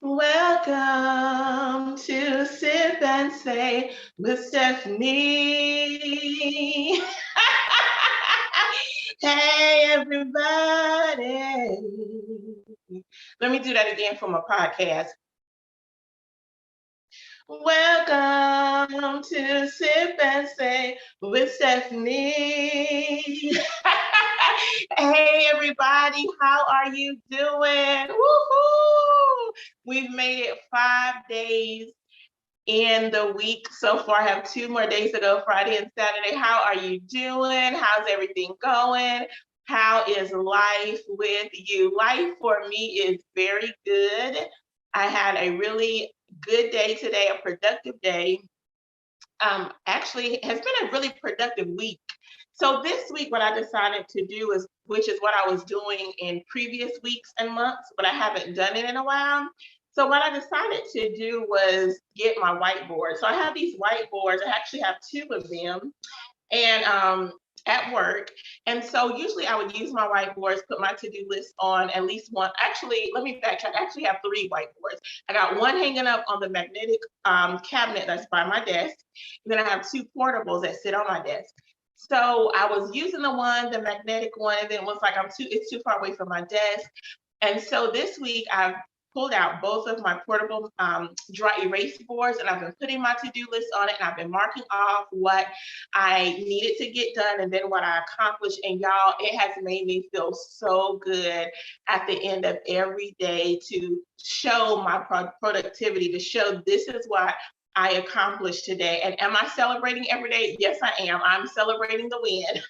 Welcome to Sip and Say with Stephanie. Hey, everybody. Let me do that again for my podcast. Welcome to Sip and Say with Stephanie. Hey, everybody. How are you doing? Woohoo! We've made it 5 days in the week so far. I have 2 more days to go, Friday and Saturday. How are you doing? How's everything going? How is life with you? Life for me is very good. I had a really good day today, a productive day. Actually, has been a really productive week. So this week, what I decided to do is, which is what I was doing in previous weeks and months, but I haven't done it in a while. So what I decided to do was get my whiteboard. So I have these whiteboards. I actually have 2 of them, and at work. And so usually I would use my whiteboards, put my to-do list on at least one. Actually, let me backtrack. I actually have 3 whiteboards. I got one hanging up on the magnetic cabinet that's by my desk. And then I have 2 portables that sit on my desk. So I was using the magnetic one, and then it was like it's too far away from my desk. And so this week I've pulled out both of my portable dry erase boards, and I've been putting my to-do list on it, and I've been marking off what I needed to get done and then what I accomplished. And y'all, it has made me feel so good at the end of every day to show my productivity, to show this is what I accomplished today. And am I celebrating every day? Yes, I am. I'm celebrating the win.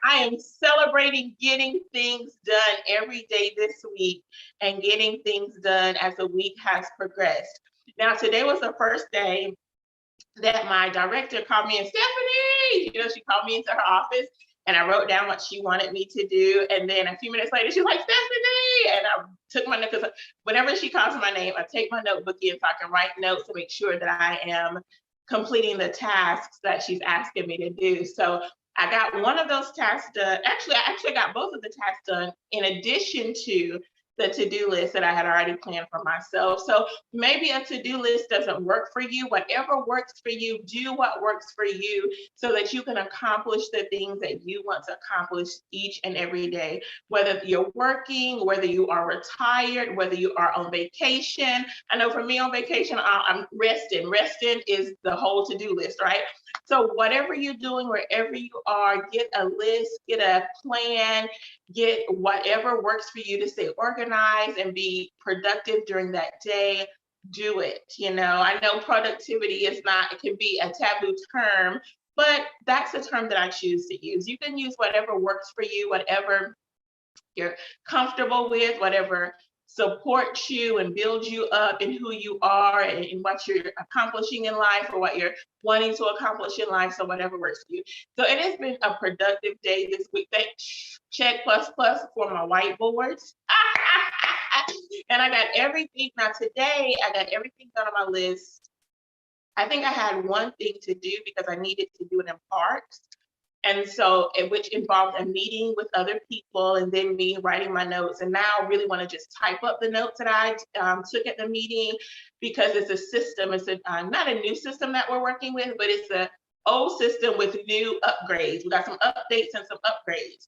I am celebrating getting things done every day this week and getting things done as the week has progressed. Now, today was the first day that my director called me, and Stephanie, she called me into her office, and I wrote down what she wanted me to do. And then a few minutes later, she was like, Stephanie, and I took my notes, because whenever she calls my name, I take my notebook in so I can write notes to make sure that I am completing the tasks that she's asking me to do. So I got one of those tasks done. Actually, I got both of the tasks done in addition to the to-do list that I had already planned for myself. So maybe a to-do list doesn't work for you. Whatever works for you, do what works for you so that you can accomplish the things that you want to accomplish each and every day. Whether you're working, whether you are retired, whether you are on vacation. I know for me on vacation, I'm resting. Resting is the whole to-do list, right? So whatever you're doing, wherever you are, get a list, get a plan, get whatever works for you to stay organized and be productive during that day. Do it. I know productivity it can be a taboo term, but that's the term that I choose to use. You can use whatever works for you, whatever you're comfortable with, whatever supports you and builds you up in who you are and what you're accomplishing in life or what you're wanting to accomplish in life. So whatever works for you. So it has been a productive day this week. Check plus for my whiteboards. And I got everything. Now today, I got everything done on my list. I think I had one thing to do because I needed to do it in parts. And so, which involved a meeting with other people and then me writing my notes. And now I really want to just type up the notes that I took at the meeting, because it's a system. It's not a new system that we're working with, but it's an old system with new upgrades. We got some updates and some upgrades.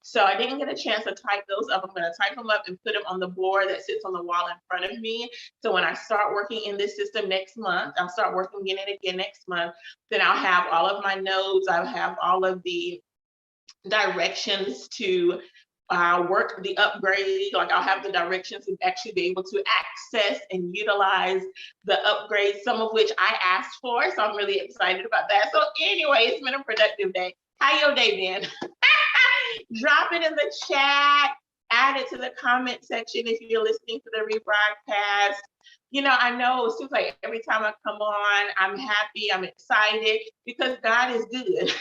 So I didn't get a chance to type those up. I'm going to type them up and put them on the board that sits on the wall in front of me. So when I start working in this system next month, I'll start working in it again next month, then I'll have all of my notes. I'll have all of the directions to work the upgrade. Like I'll have the directions to actually be able to access and utilize the upgrades, some of which I asked for. So I'm really excited about that. So anyway, it's been a productive day. How your day been? Drop it in the chat, add it to the comment section if you're listening to the rebroadcast. I know it seems like every time I come on, I'm happy, I'm excited, because God is good.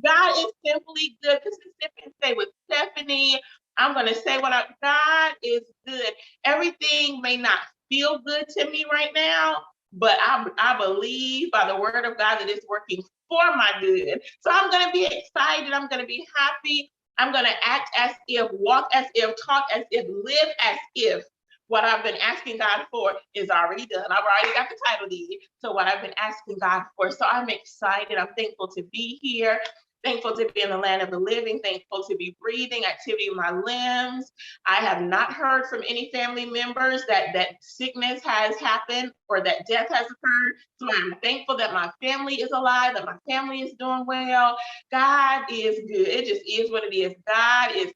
God is simply good. This is Sip and Say with Stephanie. I'm going to say God is good. Everything may not feel good to me right now, but I believe by the word of God that it's working for my good. So I'm going to be excited. I'm going to be happy. I'm going to act as if, walk as if, talk as if, live as if what I've been asking God for is already done. I've already got the title deed. So what I've been asking God for. So I'm excited. I'm thankful to be here. Thankful to be in the land of the living, thankful to be breathing, activity of my limbs. I have not heard from any family members that sickness has happened or that death has occurred. So I'm thankful that my family is alive, that my family is doing well. God is good. It just is what it is. God is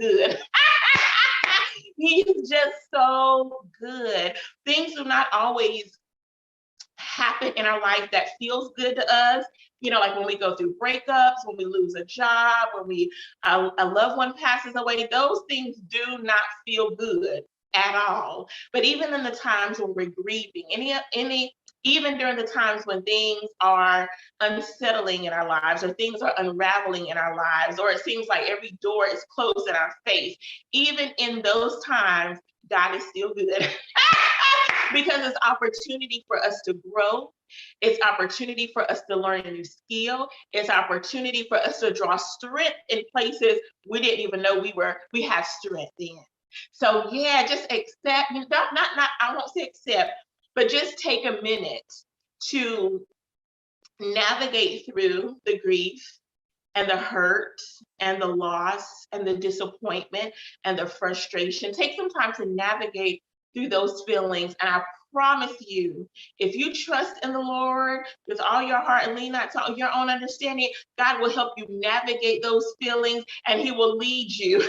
good. He's just so good. Things do not always happen in our life that feels good to us. Like when we go through breakups, when we lose a job, when a loved one passes away, those things do not feel good at all. But even in the times when we're grieving, even during the times when things are unsettling in our lives or things are unraveling in our lives, or it seems like every door is closed in our face, even in those times, God is still good. Because it's opportunity for us to grow. It's opportunity for us to learn a new skill. It's opportunity for us to draw strength in places we didn't even know we have strength in. So yeah, just accept, not, I won't say accept, but just take a minute to navigate through the grief and the hurt and the loss and the disappointment and the frustration. Take some time to navigate through those feelings. And I promise you, if you trust in the Lord with all your heart and lean not to your own understanding, God will help you navigate those feelings and he will lead you.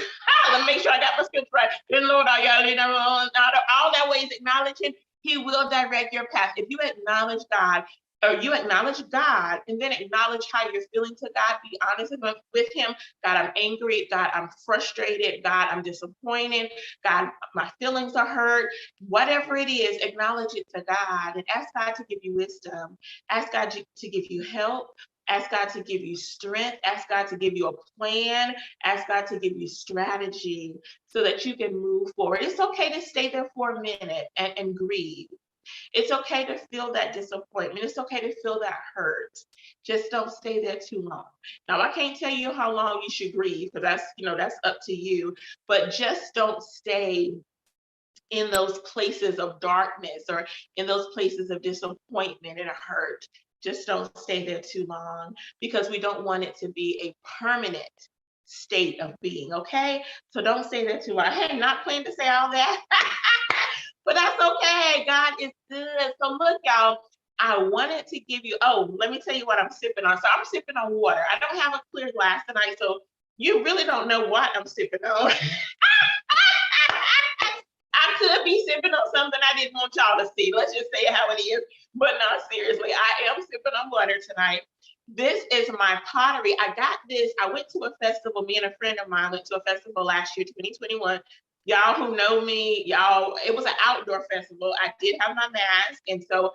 Let me make sure I got my scripture right. Then Lord, all that ways acknowledge him, he will direct your path. If you acknowledge God, or you acknowledge God and then acknowledge how you're feeling to God, be honest with him. God, I'm angry. God, I'm frustrated. God, I'm disappointed. God, my feelings are hurt. Whatever it is, acknowledge it to God and ask God to give you wisdom. Ask God to give you help. Ask God to give you strength. Ask God to give you a plan. Ask God to give you strategy so that you can move forward. It's okay to stay there for a minute and grieve. It's okay to feel that disappointment. It's okay to feel that hurt. Just don't stay there too long. Now, I can't tell you how long you should grieve because that's up to you, but just don't stay in those places of darkness or in those places of disappointment and hurt. Just don't stay there too long because we don't want it to be a permanent state of being, okay? So don't stay there too long. Hey, not planning to say all that. But that's okay. God is good. So look, y'all, I wanted to give you, let me tell you what I'm sipping on. So I'm sipping on water. I don't have a clear glass tonight, so you really don't know what I'm sipping on. I could be sipping on something I didn't want y'all to see. Let's just say how it is. But no, seriously, I am sipping on water tonight. This is my pottery. I got this. I went to a festival. Me and a friend of mine went to a festival last year, 2021. Y'all who know me, it was an outdoor festival. I did have my mask. And so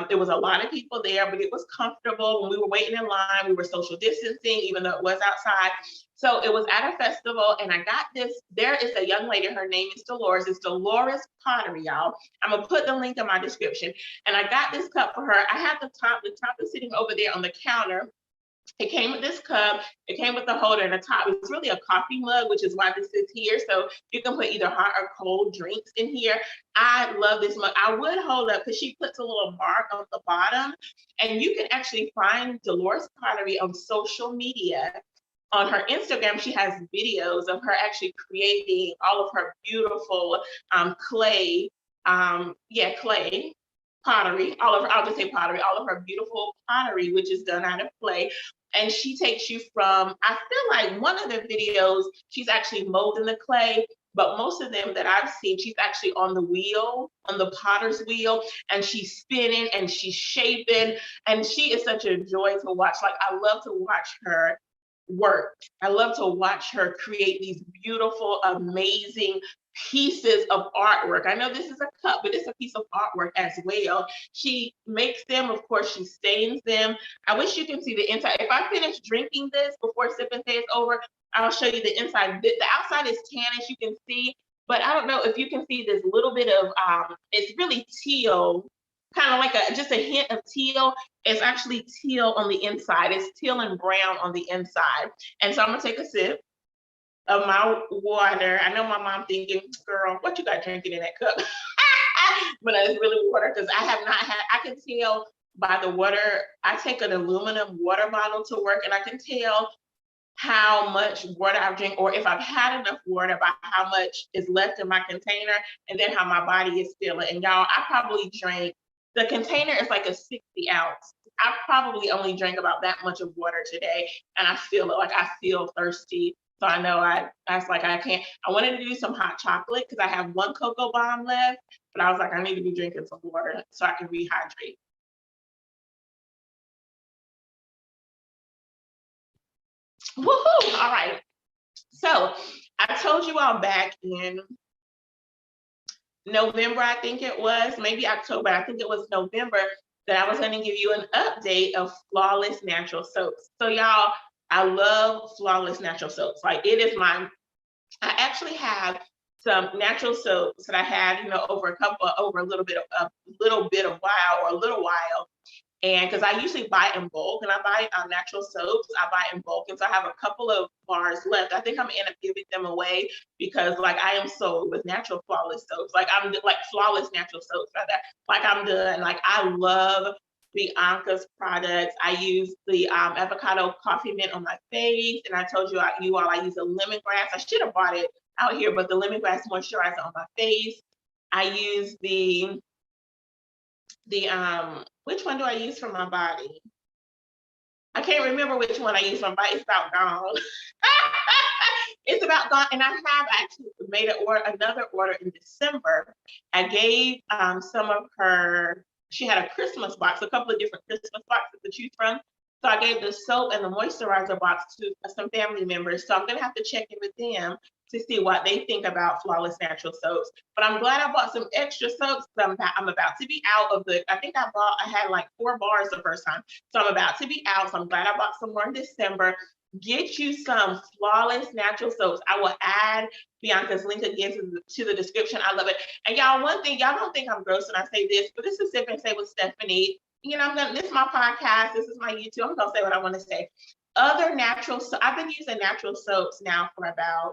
there was a lot of people there, but it was comfortable. When we were waiting in line, we were social distancing, even though it was outside. So it was at a festival, and I got this. There is a young lady. Her name is Dolores. It's Dolores Pottery, y'all. I'm going to put the link in my description. And I got this cup for her. I have the top. The top is sitting over there on the counter. It came with this cup. It came with the holder and the top. It's really a coffee mug, which is why this is here. So you can put either hot or cold drinks in here. I love this mug. I would hold up because she puts a little mark on the bottom. And you can actually find Dolores Pottery on social media. On her Instagram, she has videos of her actually creating all of her beautiful clay pottery, I'll just say pottery, all of her beautiful pottery, which is done out of clay. And she takes you from, I feel like one of the videos, she's actually molding the clay, but most of them that I've seen, she's actually on the wheel, on the potter's wheel, and she's spinning and she's shaping. And she is such a joy to watch. Like, I love to watch her work. I love to watch her create these beautiful, amazing pieces of artwork. I know this is a cup, but it's a piece of artwork as well. She makes them, of course, she stains them. I wish you can see the inside. If I finish drinking this before Sip and Say is over, I'll show you the inside. The outside is tan, as you can see, but I don't know if you can see this little bit of, it's really teal kind of like just a hint of teal. It's actually teal on the inside. It's teal and brown on the inside. And so I'm gonna take a sip of my water. I know my mom thinking, girl, what you got drinking in that cup? But it's really water because I have not had, I can tell by the water. I take an aluminum water bottle to work and I can tell how much water I've drank, or if I've had enough water, by how much is left in my container, and then how my body is feeling. And y'all, I probably drank, the container is like a 60 ounce. I probably only drank about that much of water today, and I feel it, like I feel thirsty. So I know I was like, I can't, I wanted to do some hot chocolate because I have one cocoa bomb left, but I was like, I need to be drinking some water so I can rehydrate. Woohoo! All right. So I told you all back in November, I think it was, maybe October, I think it was November, that I was going to give you an update of Flawless Natural Soaps. So y'all, I love Flawless Natural Soaps. Like, it is my, I actually have some natural soaps that I had, over a little bit of while, or a little while. And because I usually buy in bulk, and I buy natural soaps, I buy in bulk. And so I have a couple of bars left. I think I'm gonna end up giving them away because, like, I am sold with natural flawless soaps. Like, I'm like flawless natural soaps, rather. Like, I'm done. Like, I love Bianca's products. I use the avocado coffee mint on my face. And I told you, all, I use a lemongrass. I should have bought it out here, but the lemongrass moisturizer on my face. I use the which one do I use for my body? I can't remember which one I use for my body. It's about gone. It's about gone. And I have actually made another order in December. I gave some of her, she had a Christmas box, a couple of different Christmas boxes to choose from. So I gave the soap and the moisturizer box to some family members. So I'm gonna have to check in with them to see what they think about Flawless Natural Soaps. But I'm glad I bought some extra soaps. I'm about to be out of I think I had like 4 bars the first time. So I'm about to be out. So I'm glad I bought some more in December. Get you some Flawless Natural Soaps. I will add Bianca's link again to the description. I love it. And y'all, one thing, y'all don't think I'm gross when I say this, but this is Sip and Say with Stephanie. This is my podcast. This is my YouTube. I'm gonna say what I want to say. Other natural, so I've been using natural soaps now for about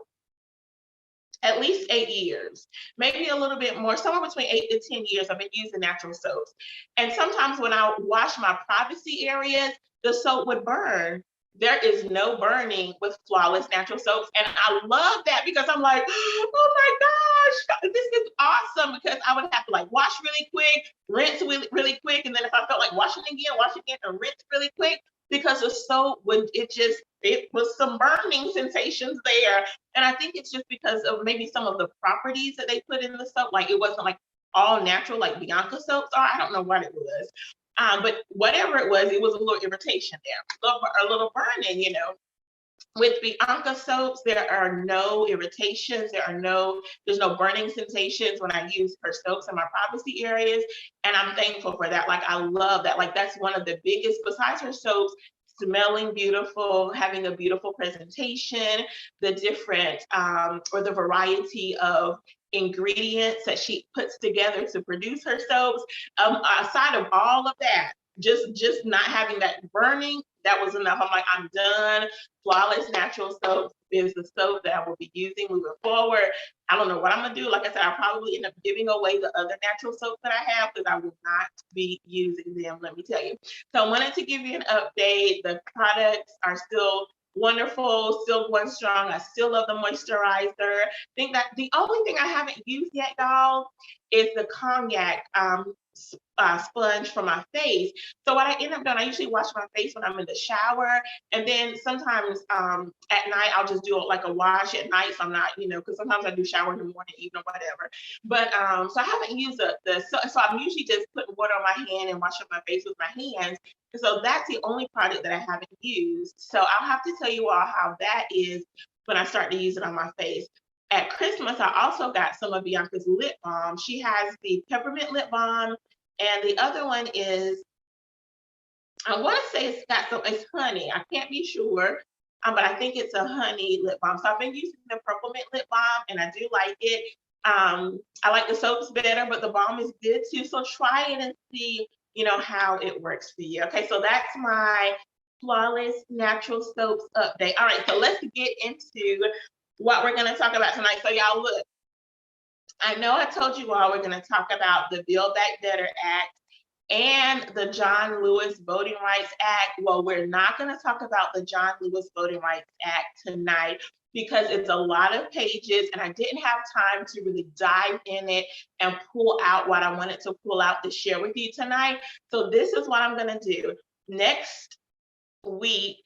at least 8 years, maybe a little bit more, somewhere between 8 to 10 years. I've been using natural soaps. And sometimes when I wash my privacy areas, the soap would burn. There is no burning with Flawless Natural Soaps. And I love that because I'm like, oh my gosh, this is awesome, because I would have to like wash really quick, rinse really quick. And then if I felt like washing again, and rinse really quick, because the soap it was some burning sensations there. And I think it's just because of maybe some of the properties that they put in the soap. Like, it wasn't like all natural like Bianca soaps are. I don't know what it was. But whatever it was a little irritation there, a little burning, With Bianca soaps, there are no irritations. There's no burning sensations when I use her soaps in my privacy areas. And I'm thankful for that. Like, I love that. Like, that's one of the biggest, besides her soaps, smelling beautiful, having a beautiful presentation, the different or the variety of ingredients that she puts together to produce her soaps. Aside of all of that, just not having that burning, that was enough. I'm like, I'm done. Flawless Natural Soap is the soap that I will be using moving forward. I don't know what I'm gonna do. Like I said, I'll probably end up giving away the other natural soaps that I have, because I will not be using them, let me tell you. So I wanted to give you an update. The products are still wonderful, still going strong. I still love the moisturizer. I think that the only thing I haven't used yet, y'all, is the cognac sponge for my face. So what I end up doing, I usually wash my face when I'm in the shower, and then sometimes at night I'll just do like a wash at night. So I'm not, because sometimes I do shower in the morning, evening, whatever. But so I haven't used so I'm usually just putting water on my hand and washing my face with my hands. And so that's the only product that I haven't used. So I'll have to tell you all how that is when I start to use it on my face. At Christmas, I also got some of Bianca's lip balm. She has the peppermint lip balm, and the other one is, I want to say it's honey. I can't be sure, but I think it's a honey lip balm. So I've been using the peppermint lip balm, and I do like it. I like the soaps better, but the balm is good too. So try it and see, how it works for you. Okay, so that's my flawless natural soaps update. All right, so let's get into what we're going to talk about tonight. So y'all look, I know I told you all we're going to talk about the Build Back Better Act and the John Lewis Voting Rights Act. Well, we're not going to talk about the John Lewis Voting Rights Act tonight because it's a lot of pages and I didn't have time to really dive in it and pull out what I wanted to pull out to share with you tonight. So this is what I'm going to do. Next week,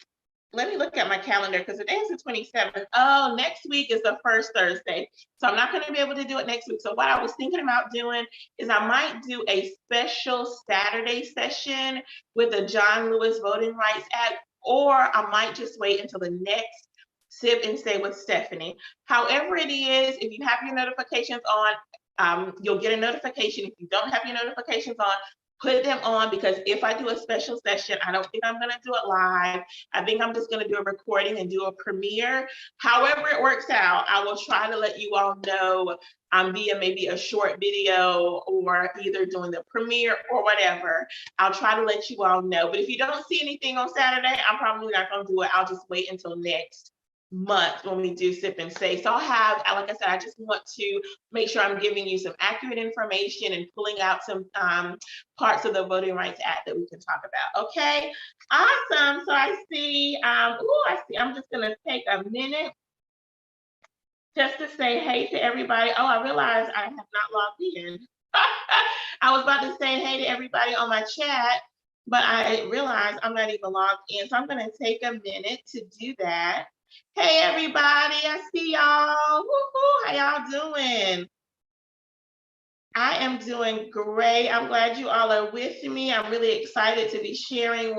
let me look at my calendar because today is the 27th. Oh, next week is the first Thursday. So I'm not going to be able to do it next week. So what I was thinking about doing is I might do a special Saturday session with the John Lewis Voting Rights Act, or I might just wait until the next Sip and Stay with Stephanie. However it is, if you have your notifications on, you'll get a notification. If you don't have your notifications on, put them on, because if I do a special session, I don't think I'm going to do it live. I think I'm just going to do a recording and do a premiere. However it works out, I will try to let you all know via maybe a short video or either doing the premiere or whatever. I'll try to let you all know. But if you don't see anything on Saturday, I'm probably not going to do it. I'll just wait until next month when we do Sip and Say. So I'll have, like I said, I just want to make sure I'm giving you some accurate information and pulling out some parts of the Voting Rights Act that we can talk about. Okay, awesome. So I see, I'm just gonna take a minute just to say hey to everybody. Oh, I realized I have not logged in. I was about to say hey to everybody on my chat, but I realized I'm not even logged in. So I'm gonna take a minute to do that. Hey everybody, I see y'all. Woo-hoo, how y'all doing? I am doing great. I'm glad you all are with me. I'm really excited to be sharing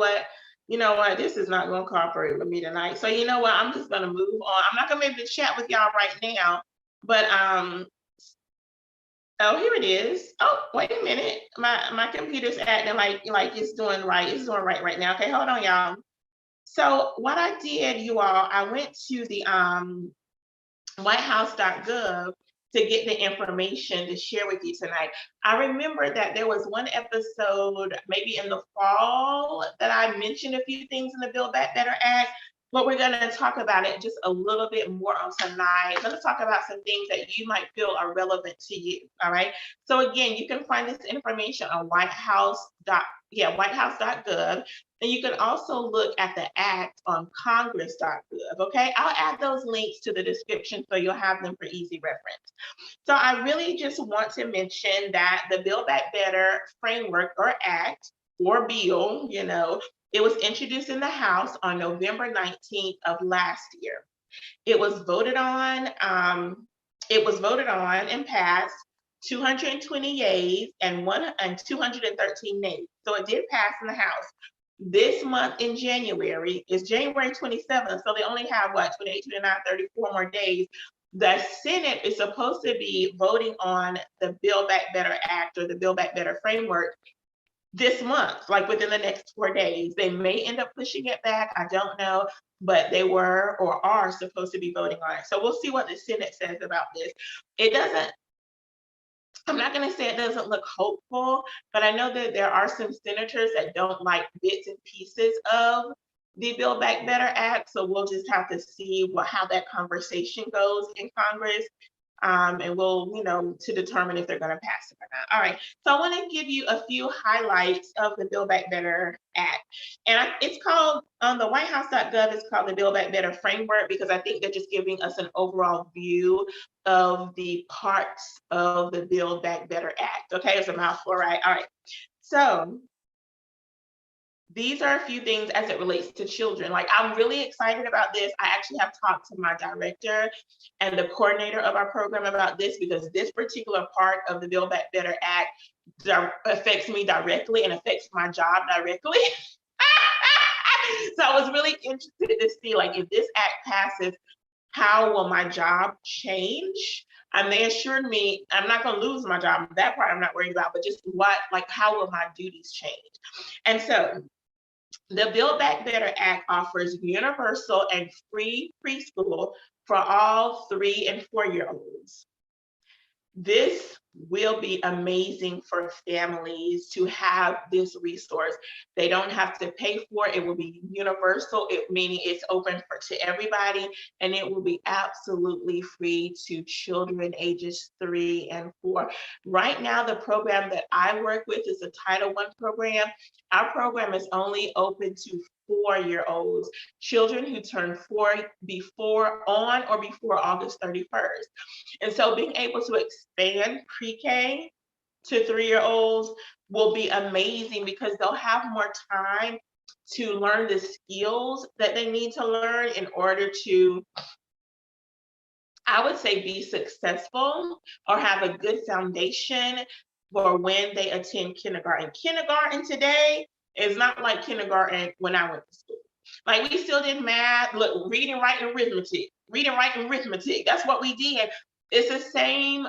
this is not going to cooperate with me tonight. So you know what, I'm just going to move on. I'm not going to be able to chat with y'all right now, but oh, here it is. Oh, wait a minute. My computer's acting like it's doing right. It's doing right now. Okay, hold on, y'all. So what I did, you all, I went to the whitehouse.gov to get the information to share with you tonight. I remember that there was one episode, maybe in the fall, that I mentioned a few things in the Build Back Better Act, but we're going to talk about it just a little bit more on tonight. I'm going to talk about some things that you might feel are relevant to you. All right. So again, you can find this information on whitehouse.gov. And you can also look at the act on congress.gov. Okay, I'll add those links to the description so you'll have them for easy reference. So I really just want to mention that the Build Back Better framework or act or bill, it was introduced in the House on November 19th of last year. It was voted on and passed 220 yeas and 213 nays. So it did pass in the House. This month in January is January 27th, so they only have 28, 29, 34 more days. The Senate is supposed to be voting on the Build Back Better Act or the Build Back Better framework this month, like within the next 4 days. They may end up pushing it back, I don't know, but they were or are supposed to be voting on it. So we'll see what the Senate says about this. I'm not going to say it doesn't look hopeful, but I know that there are some senators that don't like bits and pieces of the Build Back Better Act. So we'll just have to see how that conversation goes in Congress. And we'll, to determine if they're going to pass it or not. All right. So I want to give you a few highlights of the Build Back Better Act. And it's called, on the whitehouse.gov, it's called the Build Back Better Framework, because I think they're just giving us an overall view of the parts of the Build Back Better Act. Okay, it's a mouthful, right? All right. So these are a few things as it relates to children. Like, I'm really excited about this. I actually have talked to my director and the coordinator of our program about this, because this particular part of the Build Back Better Act affects me directly and affects my job directly. So I was really interested to see, if this act passes, how will my job change? And they assured me I'm not going to lose my job. That part I'm not worried about, but just how will my duties change? And so the Build Back Better Act offers universal and free preschool for all 3 and 4-year-olds. This will be amazing for families to have this resource. They don't have to pay for it. It will be universal, meaning it's open to everybody, and it will be absolutely free to children ages 3 and 4. Right now, the program that I work with is a Title I program. Our program is only open to 4-year-olds, children who turn 4 on or before August 31st. And so being able to expand pre-K to 3-year-olds will be amazing because they'll have more time to learn the skills that they need to learn in order to, I would say, be successful or have a good foundation for when they attend kindergarten. Kindergarten today is not like kindergarten when I went to school. Like, we still did math, look, reading, writing, arithmetic. Reading, writing, arithmetic. That's what we did. It's the same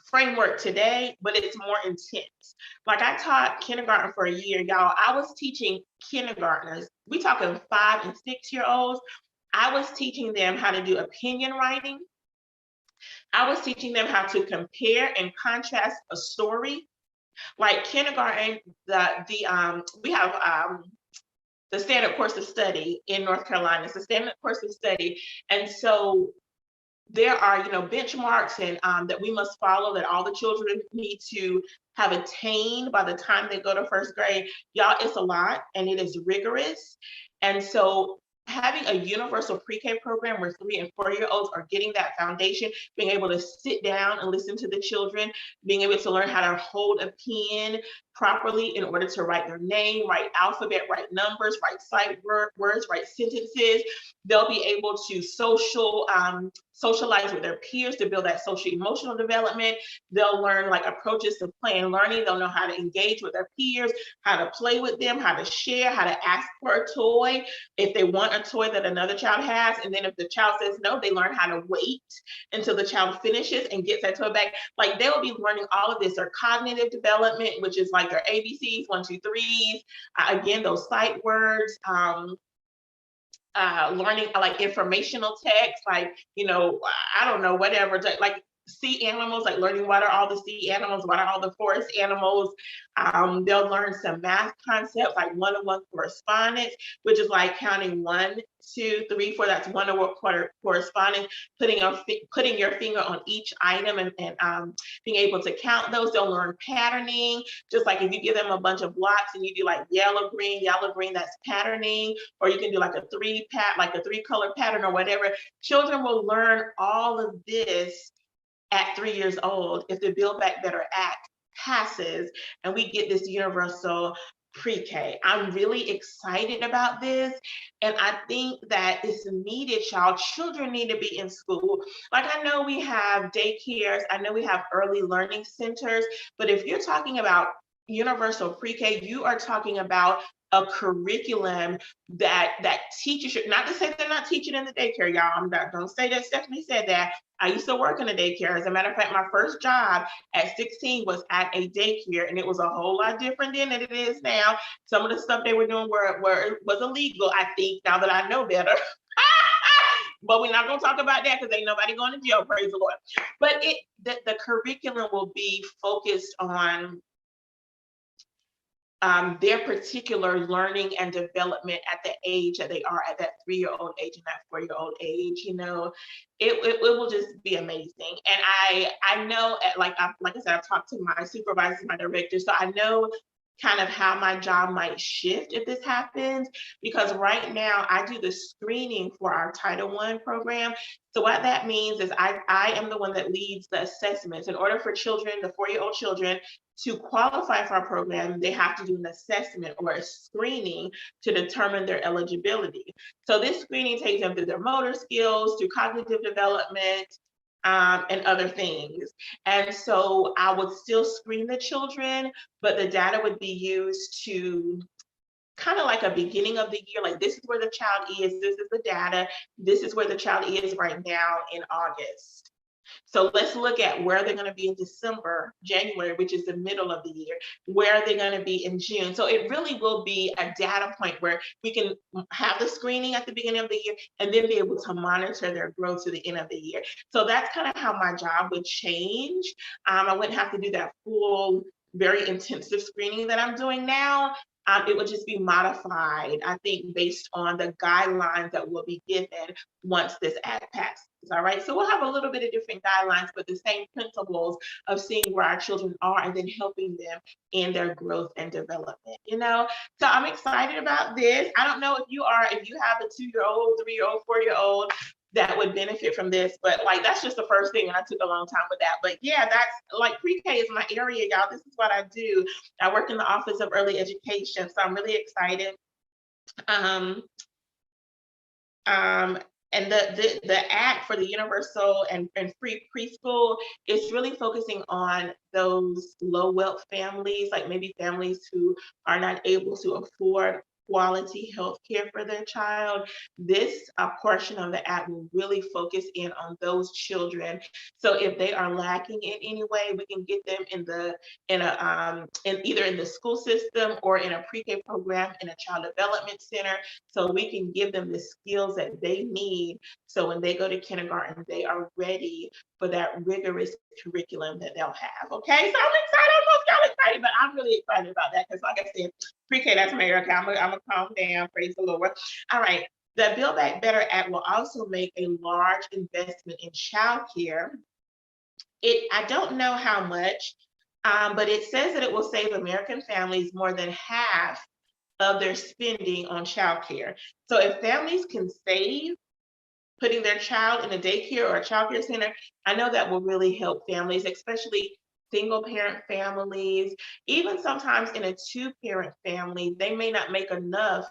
framework today, but it's more intense. Like, I taught kindergarten for a year, y'all. I was teaching kindergartners, we talking 5 and 6-year-olds. I was teaching them how to do opinion writing. I was teaching them how to compare and contrast a story. Like kindergarten, we have the standard course of study in North Carolina. It's a standard course of study, and so there are, benchmarks and that we must follow, that all the children need to have attained by the time they go to first grade. Y'all, it's a lot and it is rigorous. And so having a universal pre-K program where 3 and 4-year-olds are getting that foundation, being able to sit down and listen to the children, being able to learn how to hold a pen properly in order to write their name, write alphabet, write numbers, write sight words, write sentences. They'll be able to socialize with their peers to build that social emotional development. They'll learn like approaches to play and learning. They'll know how to engage with their peers, how to play with them, how to share, how to ask for a toy if they want a toy that another child has. And then if the child says no, they learn how to wait until the child finishes and gets that toy back. Like, they'll be learning all of this. Their cognitive development, which is like their ABCs, 1, 2, 3s, again, those sight words, learning like informational text, like, I don't know, whatever, like sea animals, like learning what are all the sea animals, what are all the forest animals. They'll learn some math concepts like one-on-one correspondence, which is like counting 1, 2, 3, 4. That's one-on-one correspondence, putting your finger on each item and being able to count those. They'll learn patterning, just like if you give them a bunch of blocks and you do like yellow, green, that's patterning, or you can do like a 3-color pattern or whatever. Children will learn all of this at 3 years old if the Buildback Better Act passes and we get this universal pre-K. I'm really excited about this, and I think that it's needed, y'all. Children need to be in school. Like, I know we have daycares, I know we have early learning centers, but if you're talking about universal pre-K, you are talking about a curriculum that teachers should, not to say they're not teaching in the daycare, y'all. I'm not, don't say that Stephanie said that. I used to work in a daycare. As a matter of fact, my first job at 16 was at a daycare, and it was a whole lot different then than it is now. Some of the stuff they were doing was illegal, I think, now that I know better. But we're not going to talk about that because ain't nobody going to jail, praise the Lord. But the curriculum will be focused on their particular learning and development at the age that they are, at that 3-year-old age and that 4-year-old age. It will just be amazing. And I know, like I said, I've talked to my supervisors, my directors, so I know kind of how my job might shift if this happens, because right now I do the screening for our Title I program. So what that means is I am the one that leads the assessments. In order for children, the 4-year-old children, to qualify for our program, they have to do an assessment or a screening to determine their eligibility. So this screening takes them through their motor skills, through cognitive development, and other things. And so I would still screen the children, but the data would be used to kind of like a beginning of the year, like this is where the child is, this is the data, this is where the child is right now in August. So let's look at where they're going to be in December, January, which is the middle of the year. Where are they going to be in June? So it really will be a data point where we can have the screening at the beginning of the year and then be able to monitor their growth to the end of the year. So that's kind of how my job would change. I wouldn't have to do that full, very intensive screening that I'm doing now. It would just be modified, I think, based on the guidelines that will be given once this act passes. All right, so we'll have a little bit of different guidelines, but the same principles of seeing where our children are and then helping them in their growth and development, you know? So I'm excited about this. I don't know if you have a 2-year-old, 3-year-old, 4-year-old that would benefit from this, but like that's just the first thing, and I took a long time with that. But yeah, that's like pre-K is my area, y'all. This is what I do. I work in the Office of Early Education, so I'm really excited. Um, um, and the act for the universal and free preschool is really focusing on those low wealth families, like maybe families who are not able to afford quality health care for their child. This portion of the act will really focus in on those children. So if they are lacking in any way, we can get them in either in the school system or in a pre-K program in a child development center, so we can give them the skills that they need so when they go to kindergarten, they are ready for that rigorous curriculum that they'll have. Okay, so I'm excited. I don't know if y'all excited, but I'm really excited about that because, like I said, pre-K, that's my area. Okay, I'm gonna calm down. Praise the Lord. All right. The Build Back Better Act will also make a large investment in childcare. I don't know how much, but it says that it will save American families more than half of their spending on childcare. So if families can save putting their child in a daycare or a childcare center, I know that will really help families, especially single parent families. Even sometimes in a 2-parent family, they may not make enough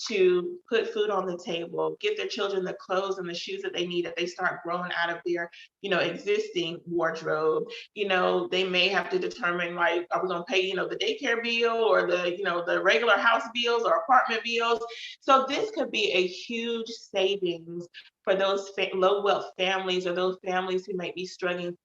to put food on the table, get their children the clothes and the shoes that they need if they start growing out of their, existing wardrobe. They may have to determine, like, are we going to pay, the daycare bill or the regular house bills or apartment bills. So this could be a huge savings for those low wealth families or those families who might be struggling,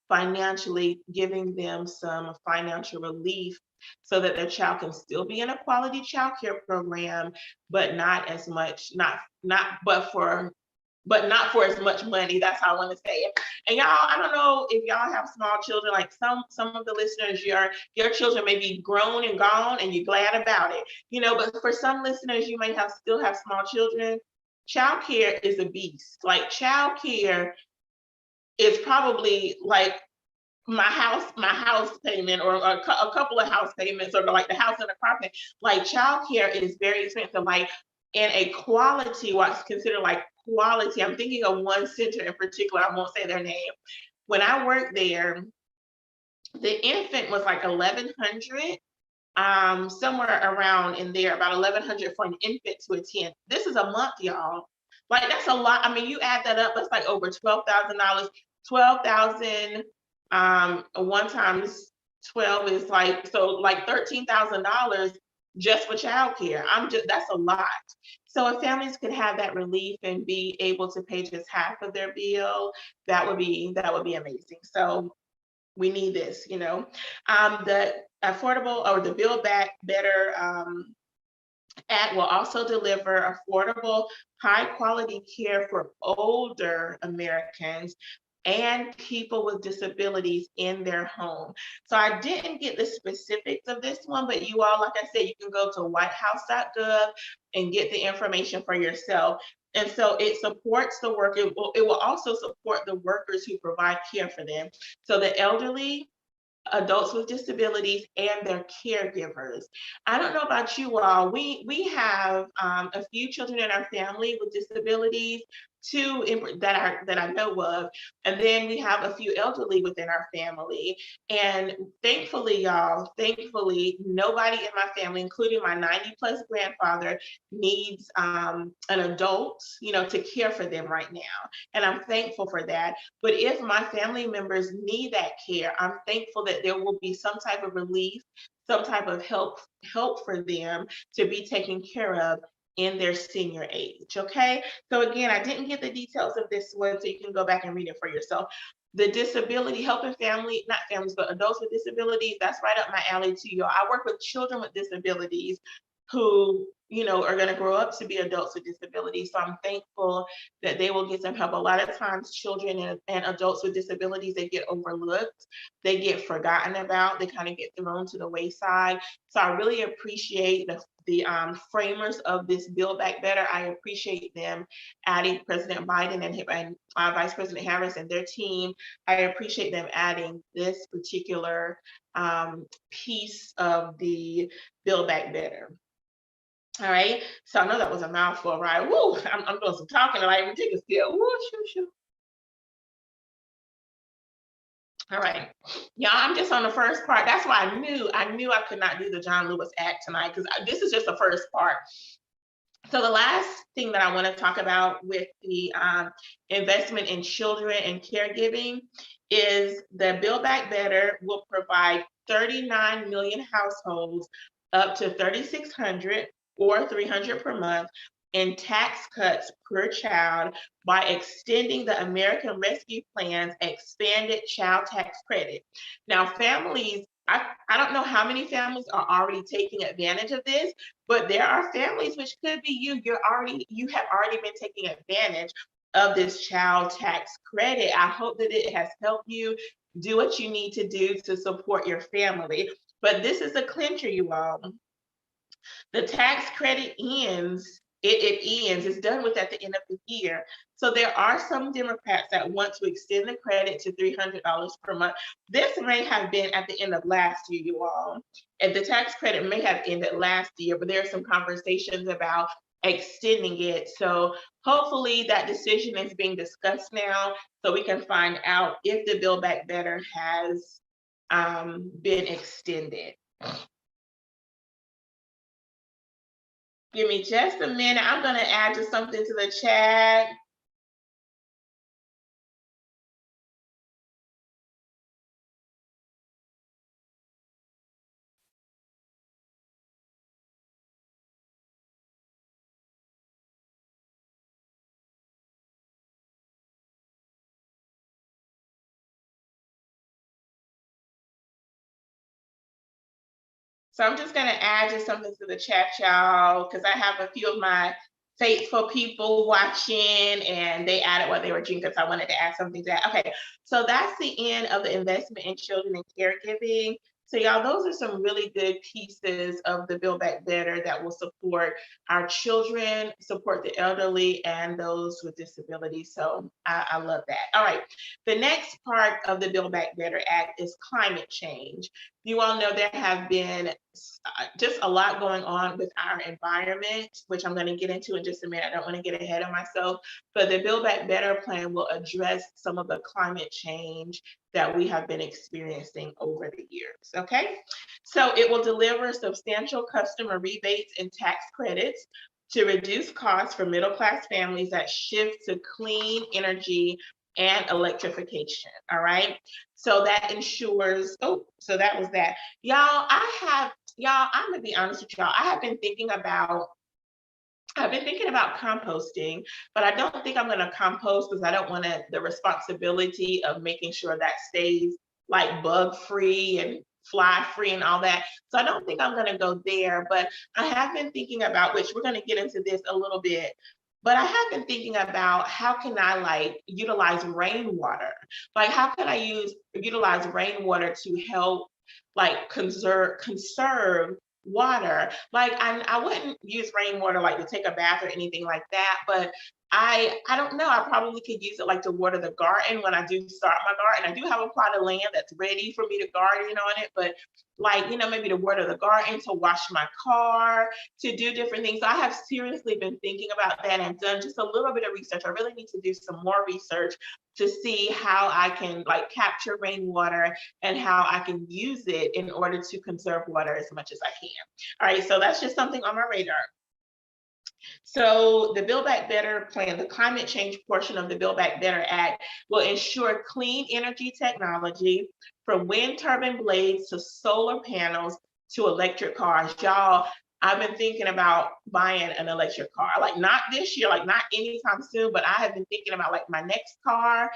financially, giving them some financial relief so that their child can still be in a quality child care program, but not as much, but not for as much money. That's how I want to say it. And y'all, I don't know if y'all have small children, like some of the listeners, your children may be grown and gone and you're glad about it. But for some listeners, you may still have small children. Childcare is a beast. Like childcare is probably like my house payment or a couple of house payments, or like the house and the car payment. Like childcare is very expensive. Like in a quality, what's considered like quality, I'm thinking of one center in particular, I won't say their name. When I worked there, the infant was like 1,100, somewhere around in there, about 1,100 for an infant to attend. This is a month, y'all. Like that's a lot. I mean, you add that up, that's like over $12,000. 12,000 one times 12 is like, so like $13,000 just for childcare. That's a lot. So if families could have that relief and be able to pay just half of their bill, that would be amazing. So we need this, the affordable or the Build Back Better Act will also deliver affordable, high quality care for older Americans and people with disabilities in their home. So I didn't get the specifics of this one, but you all, like I said, you can go to whitehouse.gov and get the information for yourself. And so it supports the work. It will also support the workers who provide care for them. So the elderly, adults with disabilities, and their caregivers. I don't know about you all. We have a few children in our family with disabilities, two that I know of, and then we have a few elderly within our family. And thankfully, nobody in my family, including my 90+ grandfather, needs an adult, to care for them right now. And I'm thankful for that. But if my family members need that care, I'm thankful that there will be some type of relief, some type of help for them to be taken care of in their senior age. Okay. So again, I didn't get the details of this one, so you can go back and read it for yourself. The disability, helping family, not families, but adults with disabilities, that's right up my alley too, y'all. I work with children with disabilities who, are going to grow up to be adults with disabilities. So I'm thankful that they will get some help. A lot of times, children and adults with disabilities, they get overlooked, they get forgotten about, they kind of get thrown to the wayside. So I really appreciate the framers of this Build Back Better. I appreciate them adding President Biden and Vice President Harris and their team. I appreciate them adding this particular piece of the Build Back Better. All right. So I know that was a mouthful, right? Woo! I'm doing some talking and I even take a sip. Woo, shoo. All right. Yeah, I'm just on the first part. That's why I knew I could not do the John Lewis Act tonight, because this is just the first part. So the last thing that I want to talk about with the investment in children and caregiving is the Build Back Better will provide 39 million households up to 3,600 or 300 per month in tax cuts per child by extending the American Rescue Plan's expanded child tax credit. Now, families, I don't know how many families are already taking advantage of this, but there are families, which could be you. You have already been taking advantage of this child tax credit. I hope that it has helped you do what you need to do to support your family. But this is a clincher, you all. The tax credit ends. It ends. It's done with at the end of the year. So there are some Democrats that want to extend the credit to $300 per month. This may have been at the end of last year, you all. And the tax credit may have ended last year, but there are some conversations about extending it. So hopefully that decision is being discussed now, so we can find out if the Build Back Better has been extended. Give me just a minute. I'm going to add just something to the chat. So I'm just going to add just something to the chat, y'all, because I have a few of my faithful people watching and they added what they were drinking, so I wanted to add something to that. Okay, so that's the end of the investment in children and caregiving. So y'all, those are some really good pieces of the Build Back Better that will support our children, support the elderly, and those with disabilities. So I love that. All right, the next part of the Build Back Better Act is climate change. You all know there have been just a lot going on with our environment, which I'm going to get into in just a minute. I don't want to get ahead of myself, but the Build Back Better plan will address some of the climate change that we have been experiencing over the years, okay? So it will deliver substantial customer rebates and tax credits to reduce costs for middle-class families that shift to clean energy and electrification, all right? So that ensures, so that was that. Y'all, I'm gonna be honest with y'all, I have been thinking about composting, but I don't think I'm going to compost because I don't want the responsibility of making sure that stays like bug free and fly free and all that. So I don't think I'm going to go there, but I have been thinking about, which we're going to get into this a little bit, but I have been thinking about how can I utilize rainwater? Like how can I utilize rainwater to help conserve water? Like I wouldn't use rainwater to take a bath or anything like that, but I don't know, I probably could use it to water the garden when I do start my garden. I do have a plot of land that's ready for me to garden on it, but maybe to water the garden, to wash my car, to do different things. So I have seriously been thinking about that and done just a little bit of research. I really need to do some more research to see how I can capture rainwater and how I can use it in order to conserve water as much as I can. All right, so that's just something on my radar. So the Build Back Better plan, the climate change portion of the Build Back Better Act, will ensure clean energy technology from wind turbine blades to solar panels to electric cars. Y'all, I've been thinking about buying an electric car, like not this year, like not anytime soon, but I have been thinking about like my next car.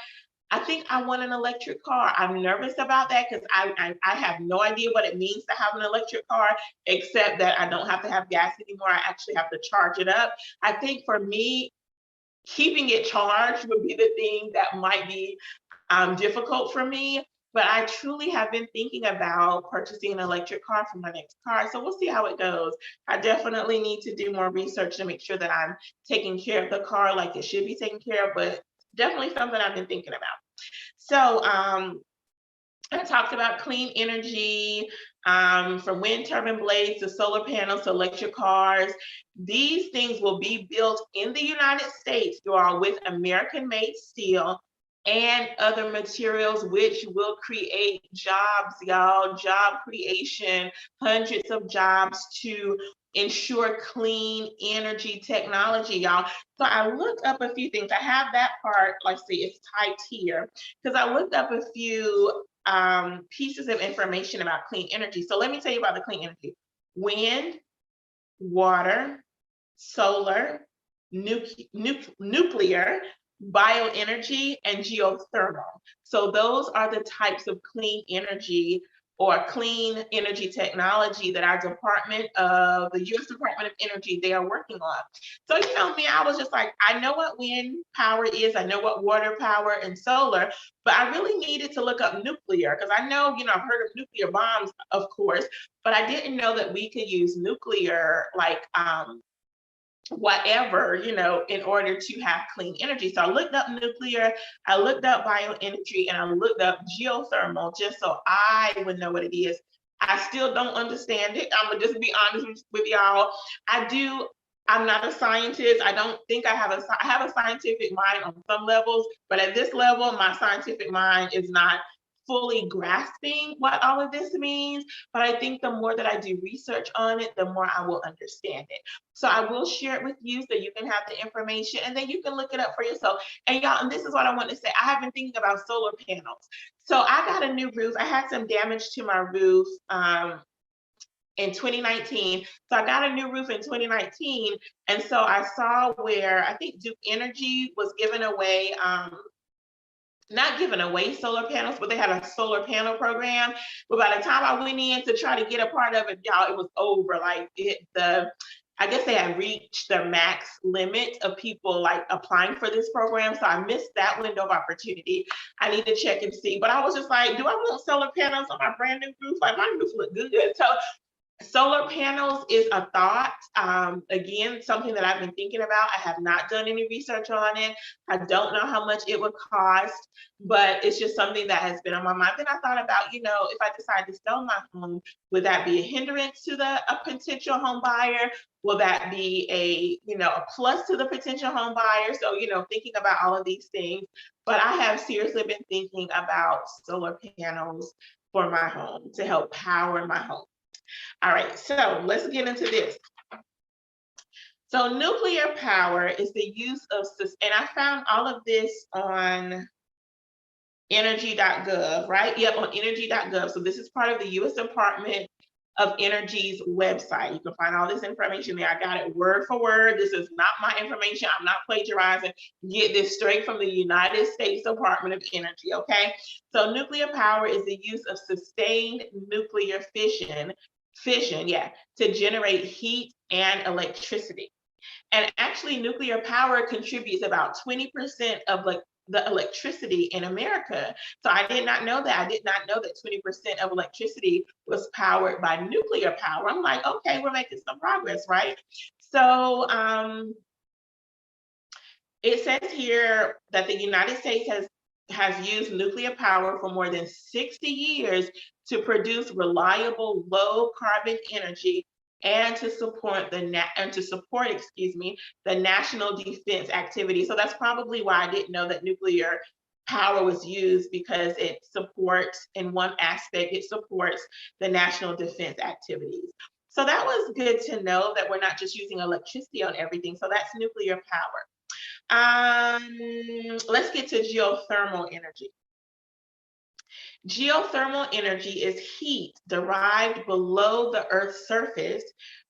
I think I want an electric car. I'm nervous about that because I have no idea what it means to have an electric car, except that I don't have to have gas anymore. I actually have to charge it up. I think for me, keeping it charged would be the thing that might be difficult for me. But I truly have been thinking about purchasing an electric car for my next car. So we'll see how it goes. I definitely need to do more research to make sure that I'm taking care of the car like it should be taken care of, but definitely something I've been thinking about. So I talked about clean energy, from wind turbine blades to solar panels to electric cars. These things will be built in the United States, y'all, with American-made steel and other materials, which will create jobs, y'all, job creation, hundreds of jobs to ensure clean energy technology, y'all. So I looked up a few things. I have that part, like see, it's typed here, because I looked up a few pieces of information about clean energy. So let me tell you about the clean energy. Wind, water, solar, nuclear, bioenergy, and geothermal. So those are the types of clean energy or clean energy technology that our the US Department of Energy, they are working on. So, you know me, I was just like, I know what wind power is, I know what water power and solar, but I really needed to look up nuclear because I know, I've heard of nuclear bombs, of course, but I didn't know that we could use nuclear, like, whatever, in order to have clean energy. So I looked up nuclear, I looked up bioenergy, and I looked up geothermal just so I would know what it is. I still don't understand it. I'm gonna just be honest with y'all. I'm not a scientist. I don't think I have a scientific mind on some levels, but at this level, my scientific mind is not fully grasping what all of this means. But I think the more that I do research on it, the more I will understand it. So I will share it with you so you can have the information and then you can look it up for yourself. And y'all, and this is what I want to say. I have been thinking about solar panels. So I got a new roof. I had some damage to my roof in 2019. So I got a new roof in 2019. And so I saw where I think Duke Energy was giving away, not giving away solar panels, but they had a solar panel program. But by the time I went in to try to get a part of it, y'all, it was over. Like I guess they had reached the max limit of people like applying for this program. So I missed that window of opportunity. I need to check and see. But I was just like, do I want solar panels on my brand new roof? Like my roof look good. So solar panels is a thought. Again, something that I've been thinking about. I have not done any research on it. I don't know how much it would cost, but it's just something that has been on my mind. Then I thought about, if I decide to sell my home, would that be a hindrance to a potential home buyer? Will that be a plus to the potential home buyer? So, thinking about all of these things. But I have seriously been thinking about solar panels for my home to help power my home. All right, so let's get into this. So nuclear power is the use of, and I found all of this on energy.gov, right? Yep, on energy.gov. So this is part of the US Department of Energy's website. You can find all this information there. I got it word for word. This is not my information. I'm not plagiarizing. Get this straight from the United States Department of Energy, okay? So nuclear power is the use of sustained nuclear fission, to generate heat and electricity. And actually nuclear power contributes about 20% of the electricity in America. So I did not know that. I did not know that 20% of electricity was powered by nuclear power. I'm like, okay, we're making some progress, right? So it says here that the United States has used nuclear power for more than 60 years to produce reliable low carbon energy and to support the national defense activity. So that's probably why I didn't know that nuclear power was used, because it supports, in one aspect, it supports the national defense activities. So that was good to know that we're not just using electricity on everything. So that's nuclear power. Let's get to geothermal energy. Geothermal energy is heat derived below the Earth's surface,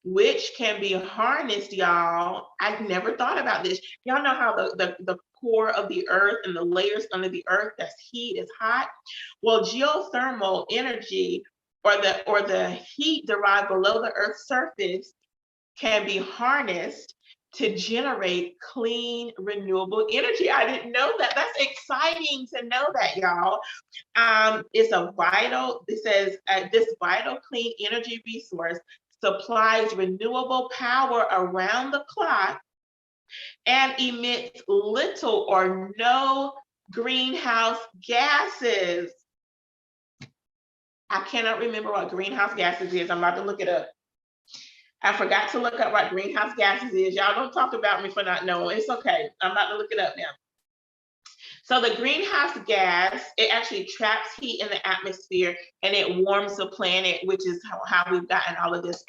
which can be harnessed, y'all. I've never thought about this. Y'all know how the core of the Earth and the layers under the Earth, that's heat, is hot. Well, geothermal energy, or the heat derived below the Earth's surface, can be harnessed to generate clean, renewable energy. I didn't know that. That's exciting to know that, y'all. It says this vital clean energy resource supplies renewable power around the clock and emits little or no greenhouse gases. I cannot remember what greenhouse gases is. I'm about to look it up. I forgot to look up what greenhouse gases is. Y'all don't talk about me for not knowing. It's okay. I'm about to look it up now. So the greenhouse gas, it actually traps heat in the atmosphere and it warms the planet, which is how we've gotten all of this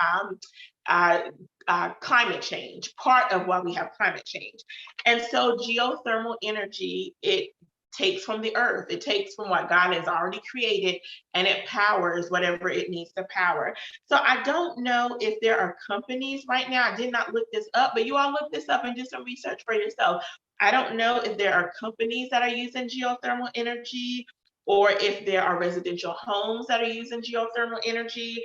climate change, part of why we have climate change. And so geothermal energy, it takes from the earth, it takes from what God has already created, and it powers whatever it needs to power. So I don't know if there are companies right now, I did not look this up, but you all look this up and do some research for yourself. I don't know if there are companies that are using geothermal energy, or if there are residential homes that are using geothermal energy.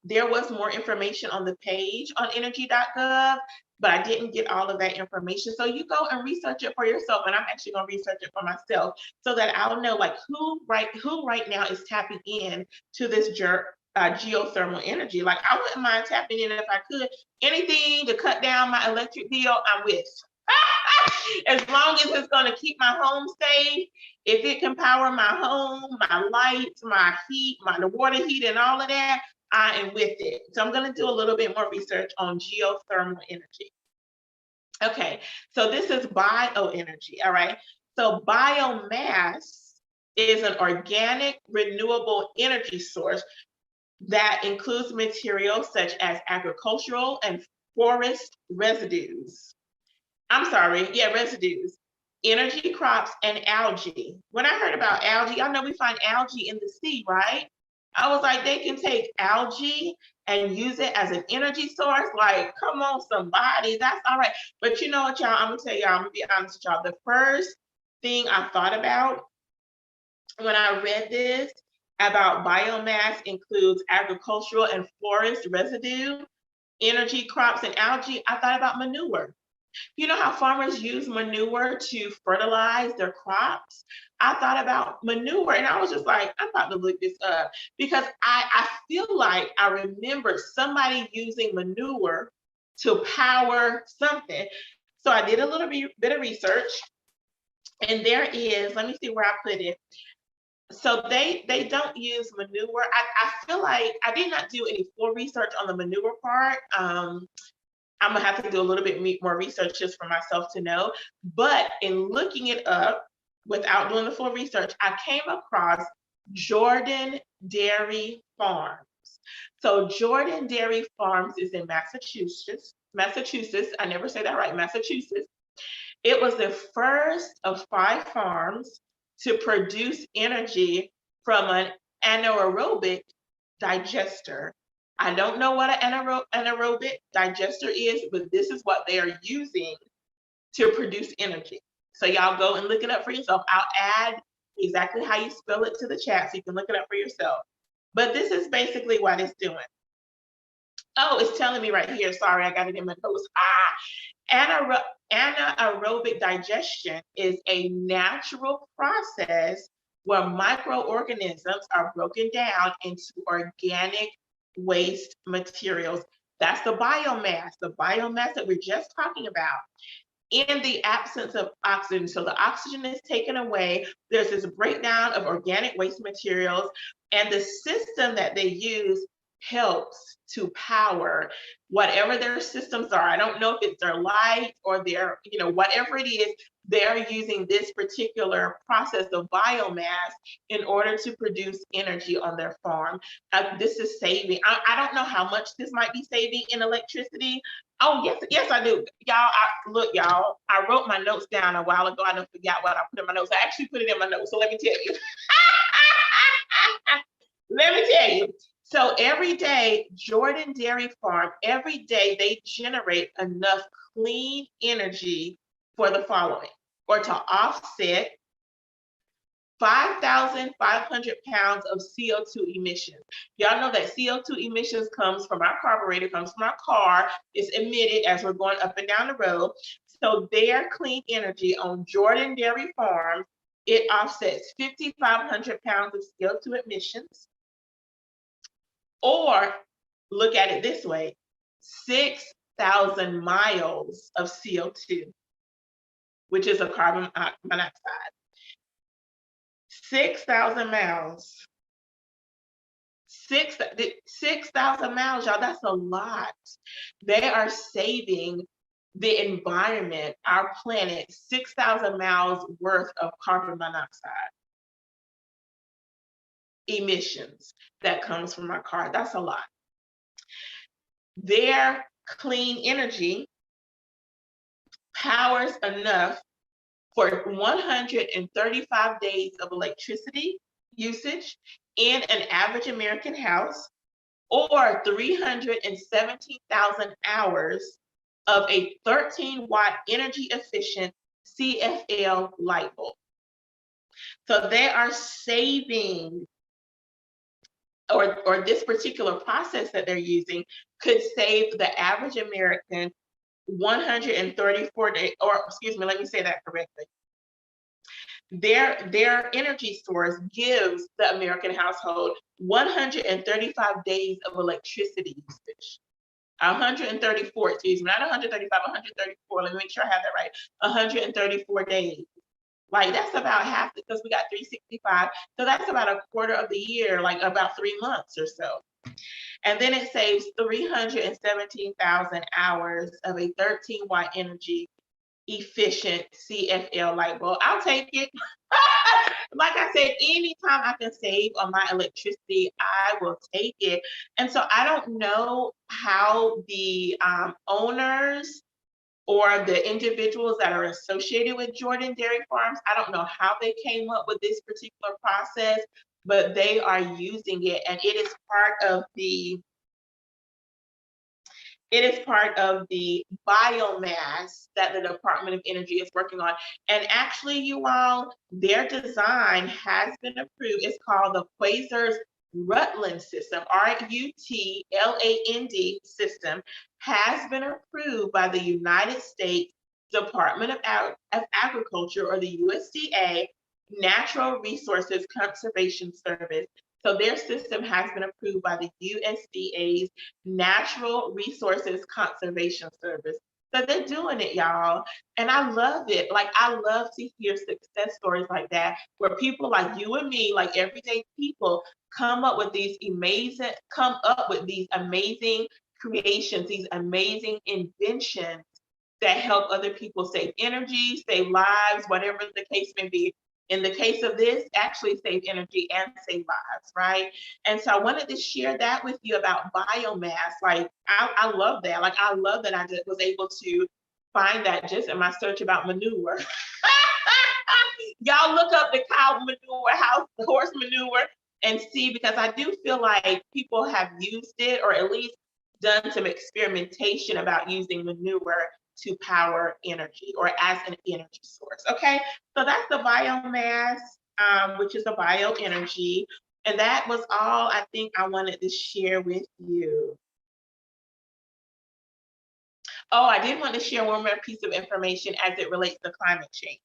There was more information on the page on energy.gov, but I didn't get all of that information. So you go and research it for yourself, and I'm actually going to research it for myself so that I'll know like who right now is tapping in to this geothermal energy. Like I wouldn't mind tapping in if I could. Anything to cut down my electric bill, I'm with. As long as it's going to keep my home safe, if it can power my home, my lights, my heat, the water heat, and all of that, I am with it. So I'm going to do a little bit more research on geothermal energy. Okay, so this is bioenergy, all right? So biomass is an organic renewable energy source that includes materials such as agricultural and forest residues. Residues, energy crops, and algae. When I heard about algae, I know we find algae in the sea, right? I was like, they can take algae and use it as an energy source. Like, come on, somebody, that's all right. But you know what, y'all, I'm gonna be honest with y'all. The first thing I thought about when I read this about biomass includes agricultural and forest residue, energy crops, and algae, I thought about manure. You know how farmers use manure to fertilize their crops? I thought about manure and I was just like, I'm about to look this up because I feel like I remember somebody using manure to power something. So I did a little bit of research, and there is, let me see where I put it. So they don't use manure. I feel like I did not do any full research on the manure part. I'm gonna have to do a little bit more research just for myself to know. But in looking it up without doing the full research, I came across Jordan Dairy Farms. So Jordan Dairy Farms is in Massachusetts. I never say that right, Massachusetts. It was the first of 5 farms to produce energy from an anaerobic digester. I don't know what an anaerobic digester is, but this is what they are using to produce energy. So y'all go and look it up for yourself. I'll add exactly how you spell it to the chat so you can look it up for yourself. But this is basically what it's doing. Oh, it's telling me right here. Sorry, I got it in my notes. Anaerobic digestion is a natural process where microorganisms are broken down into organic waste materials. That's the biomass that we're just talking about. In the absence of oxygen, so the oxygen is taken away, there's this breakdown of organic waste materials, and the system that they use helps to power whatever their systems are. I don't know if it's their light or their, whatever it is, they're using this particular process of biomass in order to produce energy on their farm. This is saving. I don't know how much this might be saving in electricity. Oh, yes, I do. Look, y'all, I wrote my notes down a while ago. I don't forget what I put in my notes. I actually put it in my notes, so let me tell you. Let me tell you. So every day, Jordan Dairy Farm, every day they generate enough clean energy for the following, or to offset 5,500 pounds of CO2 emissions. Y'all know that CO2 emissions comes from our carburetor, comes from our car, it's emitted as we're going up and down the road. So their clean energy on Jordan Dairy Farm, it offsets 5,500 pounds of CO2 emissions. Or look at it this way, 6,000 miles of CO2, which is a carbon monoxide. 6,000 miles. 6,000 miles, y'all, that's a lot. They are saving the environment, our planet, 6,000 miles worth of carbon monoxide emissions that comes from our car. That's a lot. Their clean energy powers enough for 135 days of electricity usage in an average American house, or 317,000 hours of a 13-watt energy efficient CFL light bulb. So they are saving, or this particular process that they're using could save the average American 134 days, or excuse me, let me say that correctly. Their energy source gives the American household 135 days of electricity usage. 134, excuse me, not 135, 134. Let me make sure I have that right. 134 days. Like that's about half, because we got 365. So that's about a quarter of the year, like about 3 months or so. And then it saves 317,000 hours of a 13-watt energy efficient CFL light bulb. I'll take it. Like I said, anytime I can save on my electricity, I will take it. And so I don't know how the owners or the individuals that are associated with Jordan Dairy Farms, I don't know how they came up with this particular process, but they are using it, and it is part of the biomass that the Department of Energy is working on. And actually, you all, their design has been approved. It's called the Quasar's Rutland system, RUTLAND system, has been approved by the United States Department of Agriculture, or the USDA Natural Resources Conservation Service. So their system has been approved by the USDA's Natural Resources Conservation Service. So they're doing it, y'all. And I love it. Like, I love to hear success stories like that, where people like you and me, like everyday people, come up with these amazing creations, these amazing inventions that help other people save energy, save lives, whatever the case may be. In the case of this, actually save energy and save lives, right? And so I wanted to share that with you about biomass. Like, I love that. Like, I love that I just was able to find that just in my search about manure. Y'all look up the cow manure, horse manure, and see, because I do feel like people have used it, or at least done some experimentation about using manure to power energy, or as an energy source. Okay, so that's the biomass, which is the bioenergy. And that was all I think I wanted to share with you. Oh, I did want to share one more piece of information as it relates to climate change.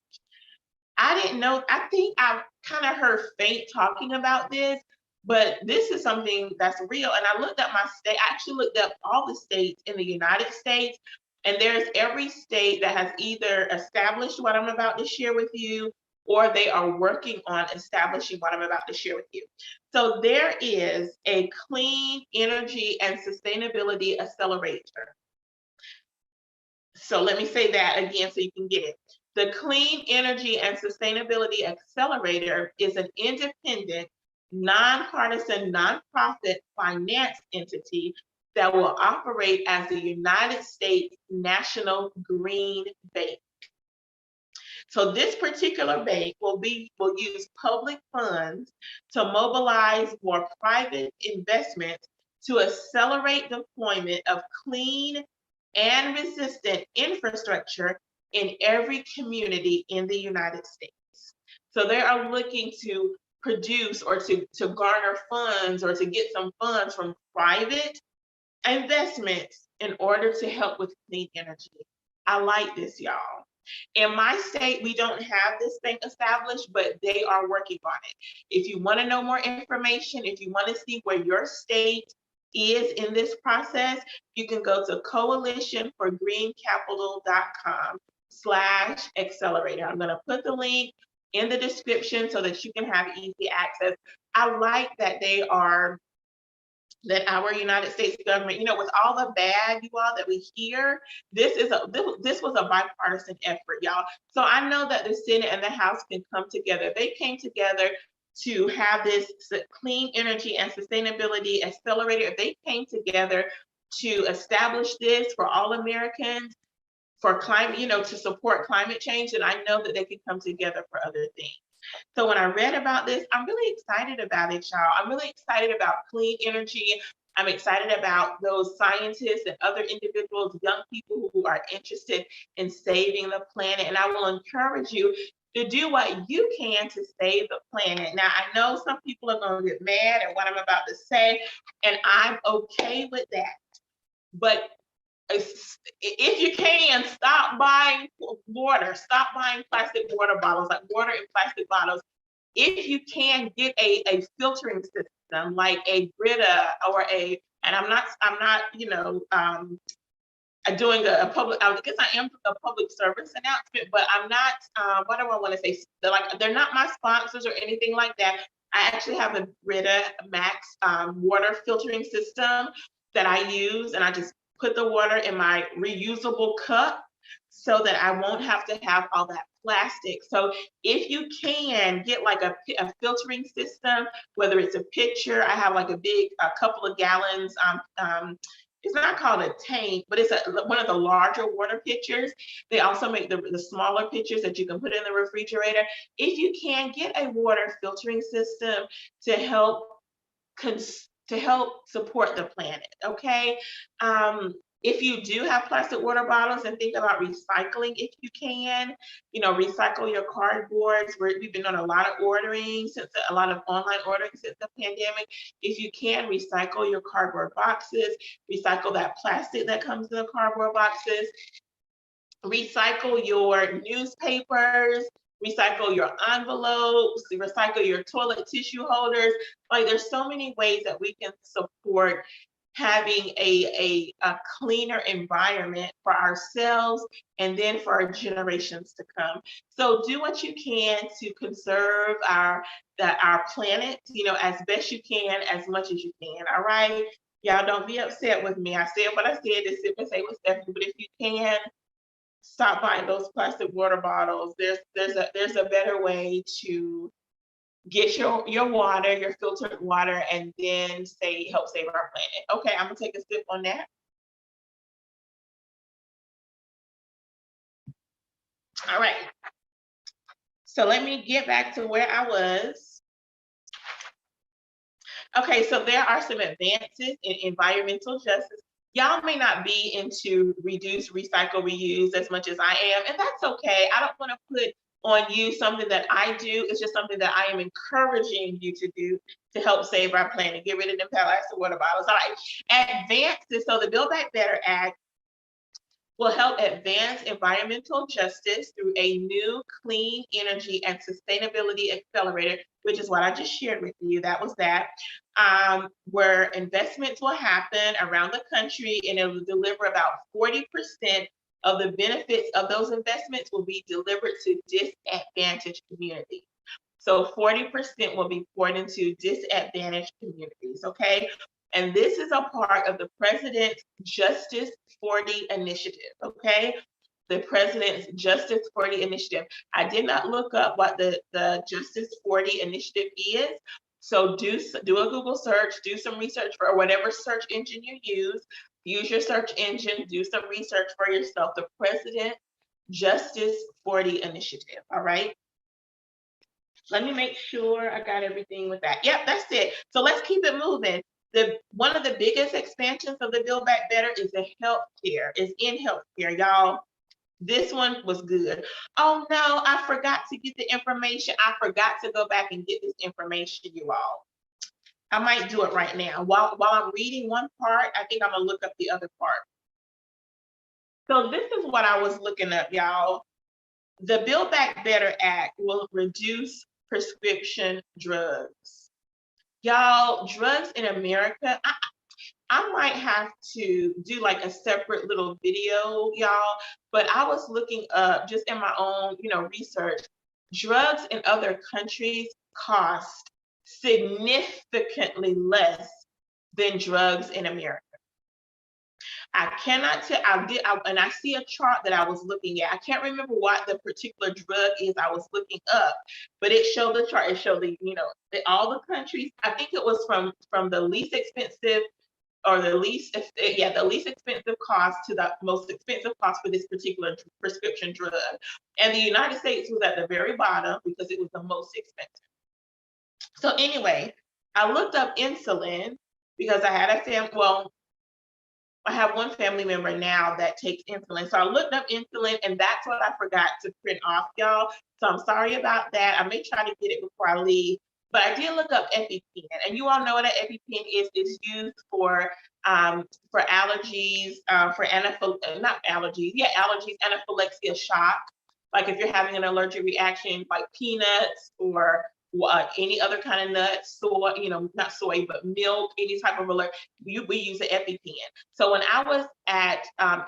I didn't know, I think I kind of heard faint talking about this, but this is something that's real. And I looked up my state, I actually looked up all the states in the United States, and there's every state that has either established what I'm about to share with you, or they are working on establishing what I'm about to share with you. So there is a clean energy and sustainability accelerator. So let me say that again so you can get it. The Clean Energy and Sustainability Accelerator is an independent, nonpartisan, nonprofit finance entity that will operate as the United States National Green Bank. So this particular bank will use public funds to mobilize more private investments to accelerate deployment of clean and resistant infrastructure in every community in the United States. So they are looking to produce or to garner funds or to get some funds from private investments in order to help with clean energy. I like this, y'all. In my state, we don't have this thing established, but they are working on it. If you want to know more information, if you want to see where your state is in this process, you can go to coalitionforgreencapital.com/accelerator. I'm going to put the link in the description so that you can have easy access. I like that that our United States government, with all the bad, you all, that we hear, this was a bipartisan effort, y'all. So I know that the Senate and the House can come together. They came together to have this clean energy and sustainability accelerator. If they came together to establish this for all Americans, for climate, to support climate change, and I know that they can come together for other things. So when I read about this, I'm really excited about it, y'all. I'm really excited about clean energy. I'm excited about those scientists and other individuals, young people who are interested in saving the planet. And I will encourage you to do what you can to save the planet. Now, I know some people are going to get mad at what I'm about to say, and I'm okay with that. But if you can, stop buying water, stop buying plastic water bottles, like water in plastic bottles. If you can, get a filtering system like a Brita or and I'm not, doing a public, I guess I am a public service announcement, but I'm not, what do I want to say? They're not my sponsors or anything like that. I actually have a Brita Max water filtering system that I use, and I just put the water in my reusable cup so that I won't have to have all that plastic. So if you can get like a filtering system, whether it's a pitcher, I have like a couple of gallons, it's not called a tank, but it's one of the larger water pitchers. They also make the smaller pitchers that you can put in the refrigerator. If you can, get a water filtering system to help support the planet, okay? If you do have plastic water bottles, and think about recycling if you can, recycle your cardboards. We've been doing a lot of online ordering since the pandemic. If you can, recycle your cardboard boxes, recycle that plastic that comes in the cardboard boxes, recycle your newspapers, recycle your envelopes, recycle your toilet tissue holders. Like, there's so many ways that we can support having a cleaner environment for ourselves and then for our generations to come. So do what you can to conserve our planet, as best you can, as much as you can. All right, y'all, don't be upset with me. I said what I said to Sip and Say with Stephanie, but if you can, stop buying those plastic water bottles. There's a better way to get your water, your filtered water, and then help save our planet. Okay, I'm gonna take a sip on that. All right. So let me get back to where I was. Okay, so there are some advances in environmental justice. Y'all may not be into reduce, recycle, reuse as much as I am, and that's okay. I don't want to put on you something that I do. It's just something that I am encouraging you to do to help save our planet. Get rid of them plastic water bottles. All right. Advances. So the Buildback Better Act will help advance environmental justice through a new clean energy and sustainability accelerator, which is what I just shared with you. That was that, where investments will happen around the country, and it will deliver about 40% of the benefits of those investments will be delivered to disadvantaged communities. So 40% will be poured into disadvantaged communities, okay? And this is a part of the President's Justice 40 initiative, okay? The President's Justice 40 initiative. I did not look up what the Justice 40 initiative is. So do a Google search, do some research for whatever search engine you use your search engine, do some research for yourself. The President Justice 40 initiative, all right? Let me make sure I got everything with that. Yep, that's it. So let's keep it moving. One of the biggest expansions of the Build Back Better is the healthcare, is in healthcare, y'all. This one was good. Oh no, I forgot to get the information. I forgot to go back and get this information, you all. I might do it right now. While I'm reading one part, I think I'm gonna look up the other part. So this is what I was looking up, y'all. The Build Back Better Act will reduce prescription drugs. Y'all, drugs in America, I might have to do like a separate little video, y'all, but I was looking up just in my own, research. Drugs in other countries cost significantly less than drugs in America. I cannot tell, and I see a chart that I was looking at. I can't remember what the particular drug is I was looking up, but it showed the chart. It showed all the countries. I think it was from the least expensive or the least expensive cost to the most expensive cost for this particular prescription drug. And the United States was at the very bottom because it was the most expensive. So anyway, I looked up insulin because I had I have one family member now that takes insulin. So I looked up insulin and that's what I forgot to print off, y'all. So I'm sorry about that. I may try to get it before I leave. But I did look up EpiPen, and you all know what an EpiPen is. It's used for allergies, allergies, anaphylaxis shock. Like if you're having an allergic reaction, like peanuts or any other kind of nuts, soy, not soy, but milk, any type of alert, we use the EpiPen. So when I was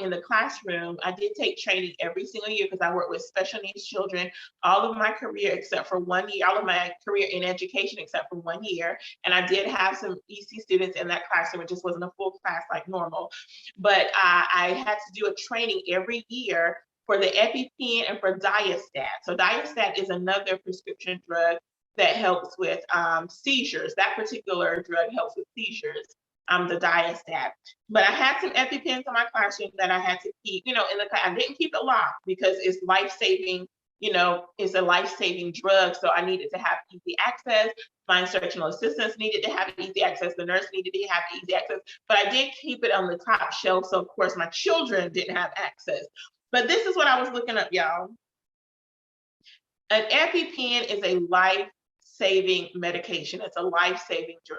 in the classroom, I did take training every single year because I work with special needs children all of my career except for 1 year, all of my career in education except for 1 year. And I did have some EC students in that classroom. It just wasn't a full class like normal. But I had to do a training every year for the EpiPen and for Diastat. So Diastat is another prescription drug that helps with seizures. That particular drug helps with seizures, the Diastat. But I had some EpiPens in my classroom that I had to keep, in the class. I didn't keep it locked because it's life-saving, it's a life-saving drug. So I needed to have easy access. My instructional assistants needed to have easy access. The nurse needed to have easy access. But I did keep it on the top shelf. So of course my children didn't have access. But this is what I was looking up, y'all. An EpiPen is a life-saving medication. It's a life-saving drug.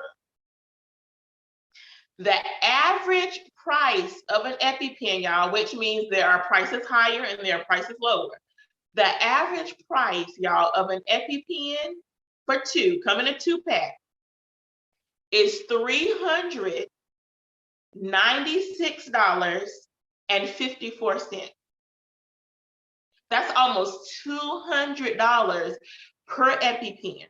The average price of an EpiPen, y'all, which means there are prices higher and there are prices lower. The average price, y'all, of an EpiPen for two, coming in a 2-pack, is $396.54. That's almost $200 per EpiPen.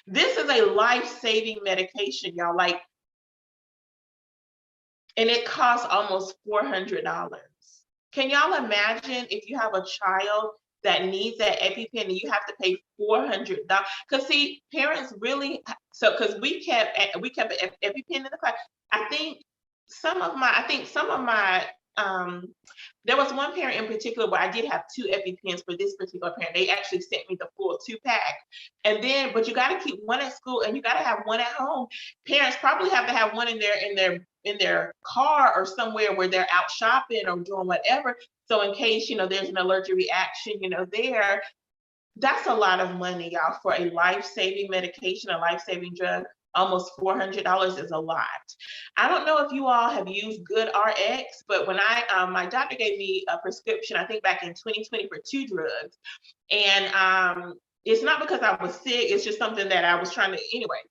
This is a life-saving medication, y'all. And it costs almost $400. Can y'all imagine if you have a child that needs that EpiPen and you have to pay $400? Because see, parents really, because we kept an EpiPen in the class. I think some of my there was one parent in particular where I did have 2 EpiPens for this particular parent. They actually sent me the full 2-pack. And then, but you got to keep one at school and you got to have one at home. Parents probably have to have one in their car or somewhere where they're out shopping or doing whatever. So in case, there's an allergic reaction, there, that's a lot of money, y'all, for a life-saving medication, a life-saving drug. Almost $400 is a lot. I don't know if you all have used GoodRx, but when my doctor gave me a prescription, I think back in 2020 for 2 drugs. And it's not because I was sick, it's just something that I was trying to, anyway.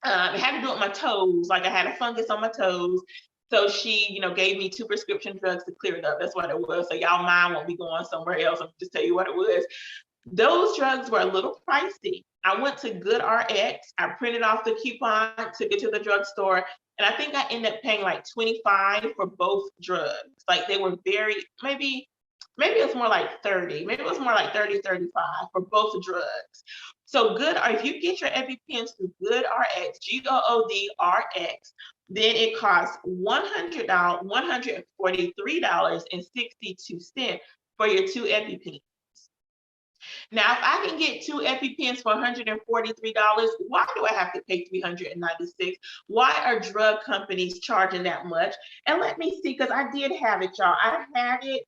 It had to do with my toes. Like I had a fungus on my toes So she, gave me 2 prescription drugs to clear it up. That's what it was. So y'all mind won't be going somewhere else. I'm just tell you what it was. Those drugs were a little pricey. I went to GoodRx. I printed off the coupon, took it to the drugstore, and I think I ended up paying like $25 for both drugs. Like they were maybe it was more like 30. Maybe it was more like 30, 35 for both drugs. So if you get your EpiPens through GoodRx, GOODRX, then it costs $143.62 for your 2 EpiPens. Now, if I can get 2 EpiPens for $143, why do I have to pay $396? Why are drug companies charging that much? And let me see, because I did have it, y'all. I had it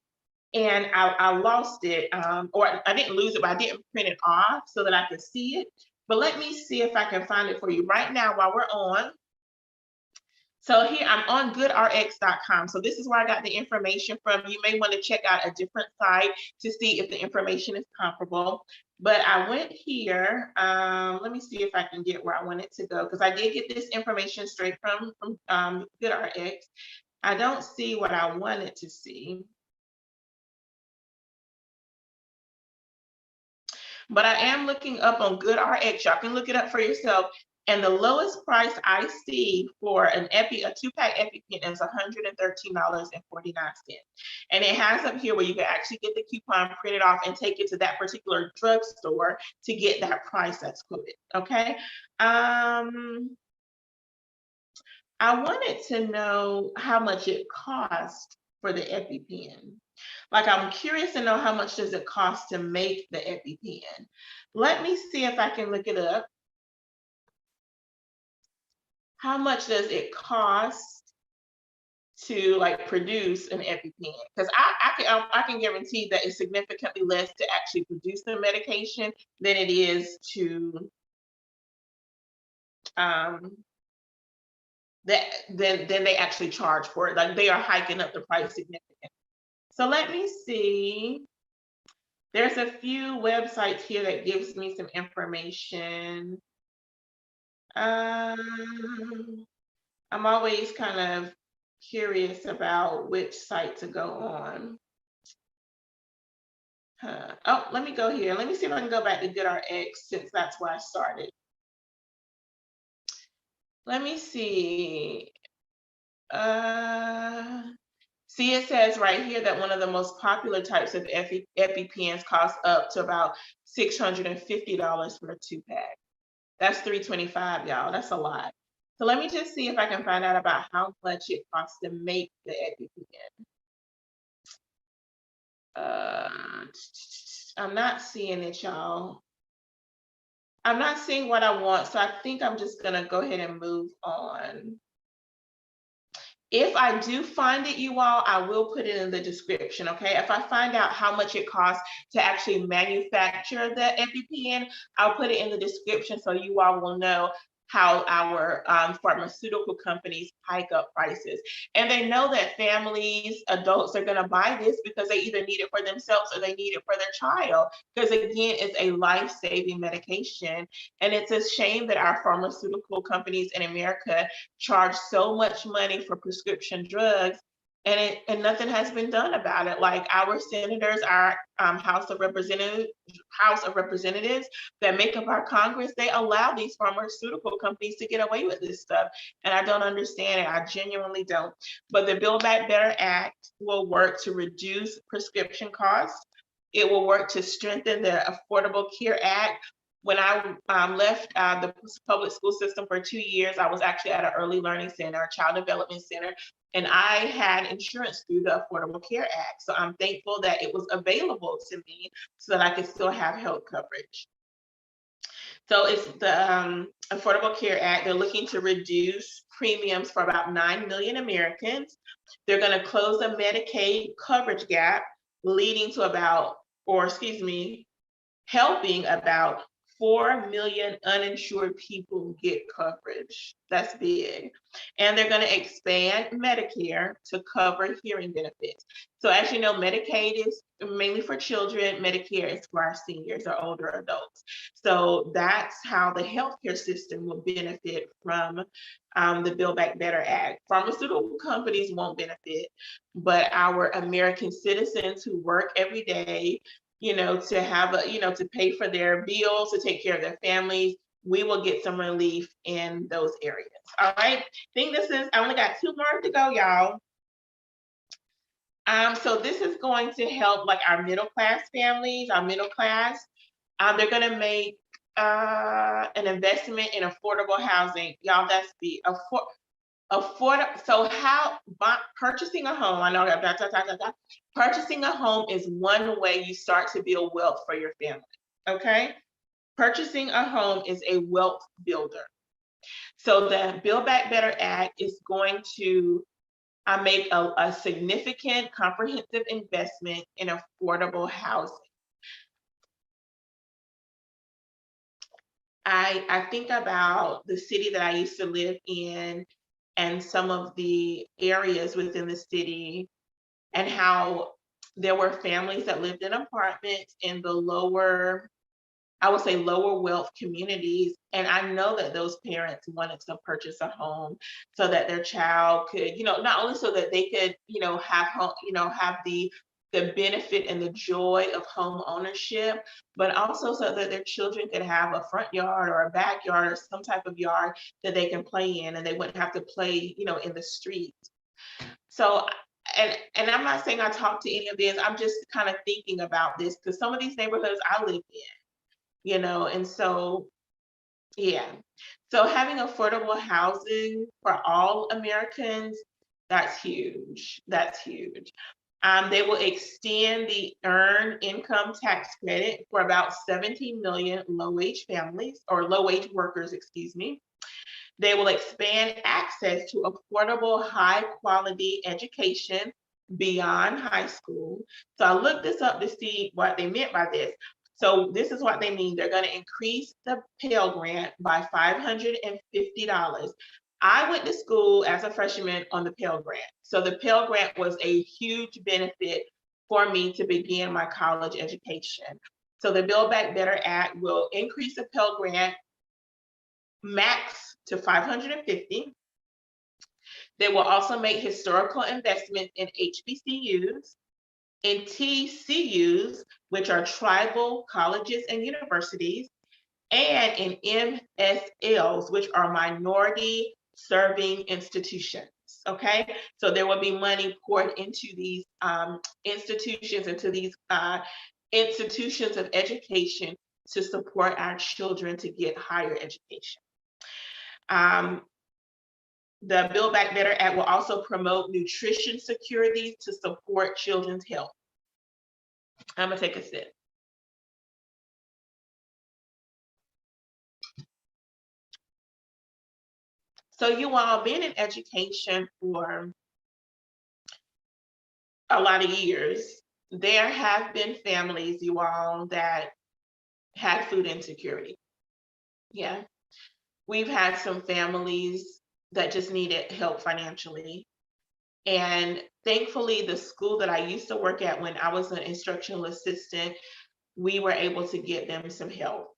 and I lost it, or I didn't lose it, but I didn't print it off so that I could see it. But let me see if I can find it for you right now while we're on. So here I'm on goodrx.com. So this is where I got the information from. You may want to check out a different site to see if the information is comparable. But I went here. Let me see if I can get where I want it to go, because I did get this information straight from GoodRx. I don't see what I wanted to see. But I am looking up on GoodRx. Y'all can look it up for yourself. And the lowest price I see for a 2-pack EpiPen is $113.49. And it has up here where you can actually get the coupon, print it off, and take it to that particular drugstore to get that price that's quoted. Okay. I wanted to know how much it cost for the EpiPen. Like, I'm curious to know how much does it cost to make the EpiPen. Let me see if I can look it up. How much does it cost to produce an EpiPen? Because I can guarantee that it's significantly less to actually produce the medication than it is to than they actually charge for it. Like, they are hiking up the price significantly. So let me see. There's a few websites here that gives me some information. I'm always kind of curious about which site to go on. Oh, let me go here. Let me see if I can go back to GoodRx, since that's where I started. Let me see. See, it says right here that one of the most popular types of EpiPens costs up to about $650 for a 2-pack. That's $325, y'all. That's a lot. So let me just see if I can find out about how much it costs to make the EpiPen. I'm not seeing it, y'all. I'm not seeing what I want, so I think I'm just gonna go ahead and move on. If I do find it, you all, I will put it in the description, okay? If I find out how much it costs to actually manufacture the EpiPen, I'll put it in the description so you all will know how our pharmaceutical companies hike up prices. And they know that families, adults are gonna buy this because they either need it for themselves or they need it for their child. Because again, it's a life-saving medication. And it's a shame that our pharmaceutical companies in America charge so much money for prescription drugs, and nothing has been done about it. Like, our senators, our House of Representatives that make up our Congress, they allow these pharmaceutical companies to get away with this stuff. And I don't understand it. I genuinely don't. But the Buildback Better Act will work to reduce prescription costs. It will work to strengthen the Affordable Care Act. When I left the public school system for 2 years, I was actually at an early learning center, a child development center, and I had insurance through the Affordable Care Act. So I'm thankful that it was available to me so that I could still have health coverage. So it's the Affordable Care Act. They're looking to reduce premiums for about 9 million Americans. They're going to close a Medicaid coverage gap, leading to helping about 4 million uninsured people get coverage. That's big. And they're going to expand Medicare to cover hearing benefits. So as you know, Medicaid is mainly for children. Medicare is for our seniors or older adults. So that's how the healthcare system will benefit from the Build Back Better Act. Pharmaceutical companies won't benefit, but our American citizens who work every day, to have to pay for their bills, to take care of their families, we will get some relief in those areas. All right. I only got 2 more to go, y'all. So this is going to help like our middle class families, our middle class. They're going to make an investment in affordable housing. Y'all, that's the so purchasing a home, I know purchasing a home is one way you start to build wealth for your family. Okay. Purchasing a home is a wealth builder. So the Build Back Better Act is going to make a significant comprehensive investment in affordable housing. I think about the city that I used to live in and some of the areas within the city and how there were families that lived in apartments in the lower wealth communities. And I know that those parents wanted to purchase a home so that their child could, not only so that they could, have home, have the benefit and the joy of home ownership, but also so that their children could have a front yard or a backyard or some type of yard that they can play in, and they wouldn't have to play, in the street. So, and I'm not saying I talked to any of this, I'm just kind of thinking about this because some of these neighborhoods I live in, and so, yeah. So having affordable housing for all Americans, that's huge. That's huge. They will extend the earned income tax credit for about 17 million low-wage families or low-wage workers, excuse me. They will expand access to affordable, high-quality education beyond high school. So I looked this up to see what they meant by this. So this is what they mean. They're going to increase the Pell Grant by $550. I went to school as a freshman on the Pell Grant. So the Pell Grant was a huge benefit for me to begin my college education. So the Build Back Better Act will increase the Pell Grant max to $550. They will also make historical investments in HBCUs, in TCUs, which are tribal colleges and universities, and in MSLs, which are minority serving institutions. Okay, so there will be money poured into these institutions, into these institutions of education to support our children to get higher education. The Build Back Better Act will also promote nutrition security to support children's health. I'm gonna take a sip. So you all been in education for a lot of years. There have been families, you all, that had food insecurity. Yeah. We've had some families that just needed help financially. And thankfully, the school that I used to work at when I was an instructional assistant, we were able to get them some help.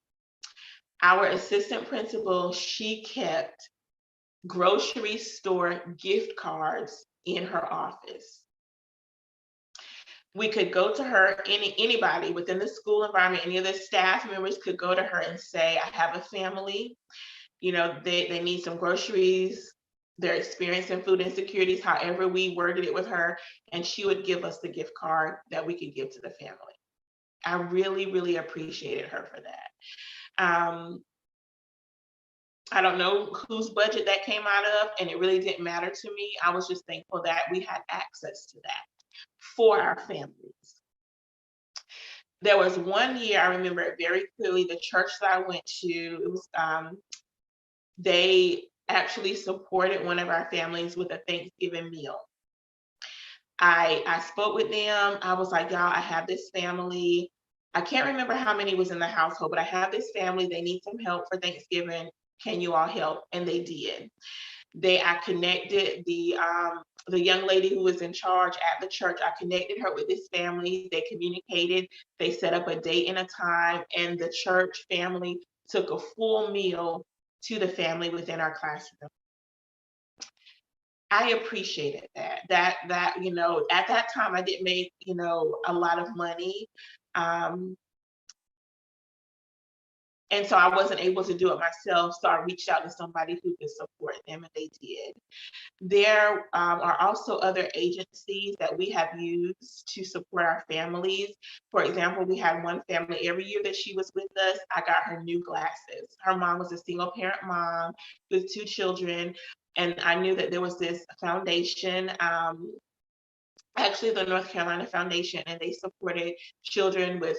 Our assistant principal, she kept grocery store gift cards in her office. We could go to her, anybody within the school environment, any of the staff members could go to her and say, I have a family, they need some groceries, they're experiencing food insecurities, however we worded it with her, and she would give us the gift card that we could give to the family. I really, really appreciated her for that. I don't know whose budget that came out of, and it really didn't matter to me. I was just thankful that we had access to that for our families. There was one year, I remember it very clearly, the church that I went to, it was, they actually supported one of our families with a Thanksgiving meal. I spoke with them. I was like, y'all, I have this family. I can't remember how many was in the household, but I have this family. They need some help for Thanksgiving. Can you all help? And they did. I connected the young lady who was in charge at the church. I connected her with this family. They communicated. They set up a date and a time, and the church family took a full meal to the family within our classroom. I appreciated that. At that time I didn't make, a lot of money. Um, and so I wasn't able to do it myself. So I reached out to somebody who could support them, and they did. There are also other agencies that we have used to support our families. For example, we had one family every year that she was with us, I got her new glasses. Her mom was a single parent mom with 2 children. And I knew that there was this foundation, actually the North Carolina Foundation, and they supported children with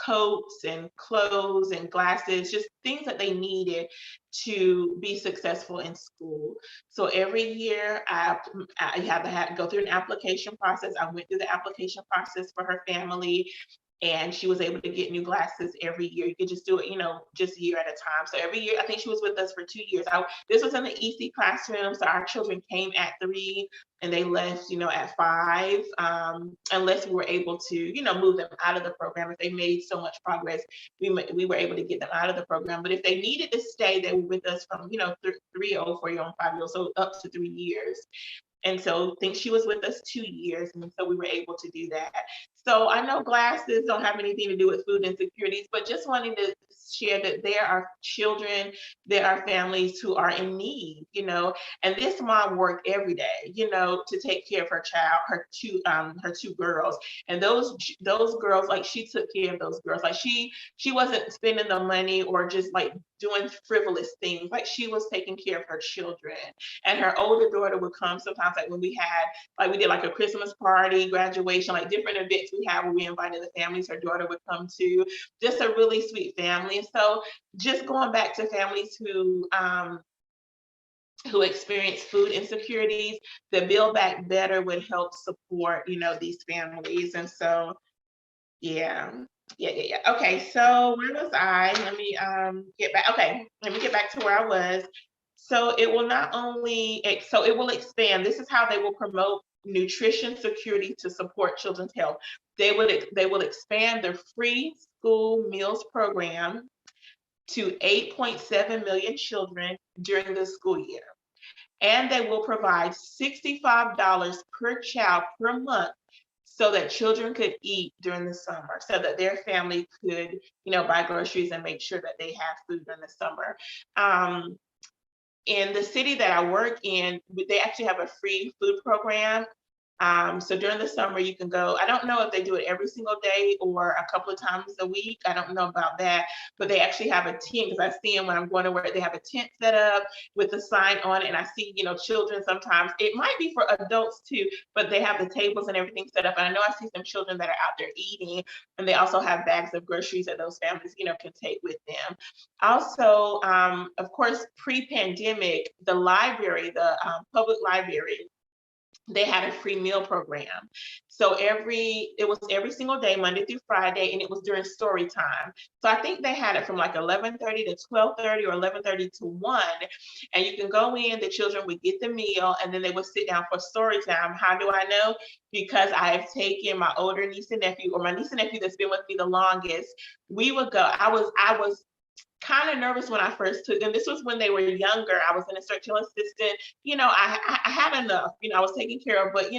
coats and clothes and glasses, just things that they needed to be successful in school. So every year I had to go through an application process. I went through the application process for her family, and she was able to get new glasses every year. You could just do it, just a year at a time. So every year, I think she was with us for 2 years. This was in the EC classroom, so our children came at 3 and they left, at 5, unless we were able to, move them out of the program. If they made so much progress, we were able to get them out of the program. But if they needed to stay, they were with us from, 3-year-old, 4-year-old, 5-year-old, so up to 3 years. And so I think she was with us 2 years, and so we were able to do that. So I know glasses don't have anything to do with food insecurities, but just wanting to share that there are children, there are families who are in need, and this mom worked every day, to take care of her child, her 2 girls. And those girls, like, she took care of those girls. Like, she wasn't spending the money or just like doing frivolous things. Like, she was taking care of her children. And her older daughter would come sometimes, like when we did like a Christmas party, graduation, like different events we had where we invited the families, her daughter would come to. Just a really sweet family. And so just going back to families who experience food insecurities, the Buildback Better would help support, these families. And so, yeah. Okay, so where was I? Let me get back. Okay, let me get back to where I was. So it will expand. This is how they will promote nutrition security to support children's health. They will expand their free school meals program to 8.7 million children during the school year. And they will provide $65 per child per month so that children could eat during the summer, so that their family could, buy groceries and make sure that they have food during the summer. In the city that I work in, they actually have a free food program. So during the summer, you can go. I don't know if they do it every single day or a couple of times a week. I don't know about that, but they actually have a tent, because I see them when I'm going to work. They have a tent set up with a sign on it, and I see, children sometimes. It might be for adults too, but they have the tables and everything set up. And I know I see some children that are out there eating, and they also have bags of groceries that those families, can take with them. Also, of course, pre-pandemic, the library, the public library, they had a free meal program. So it was every single day, Monday through Friday, and it was during story time. So I think they had it from like 11:30 to 12:30 or 11:30 to 1. And you can go in, the children would get the meal, and then they would sit down for story time. How do I know? Because I have taken my older niece and nephew, or my niece and nephew that's been with me the longest. We would go. I was kind of nervous when I first took them. This was when they were younger. I was an instructional assistant. I had enough. I was taken care of, but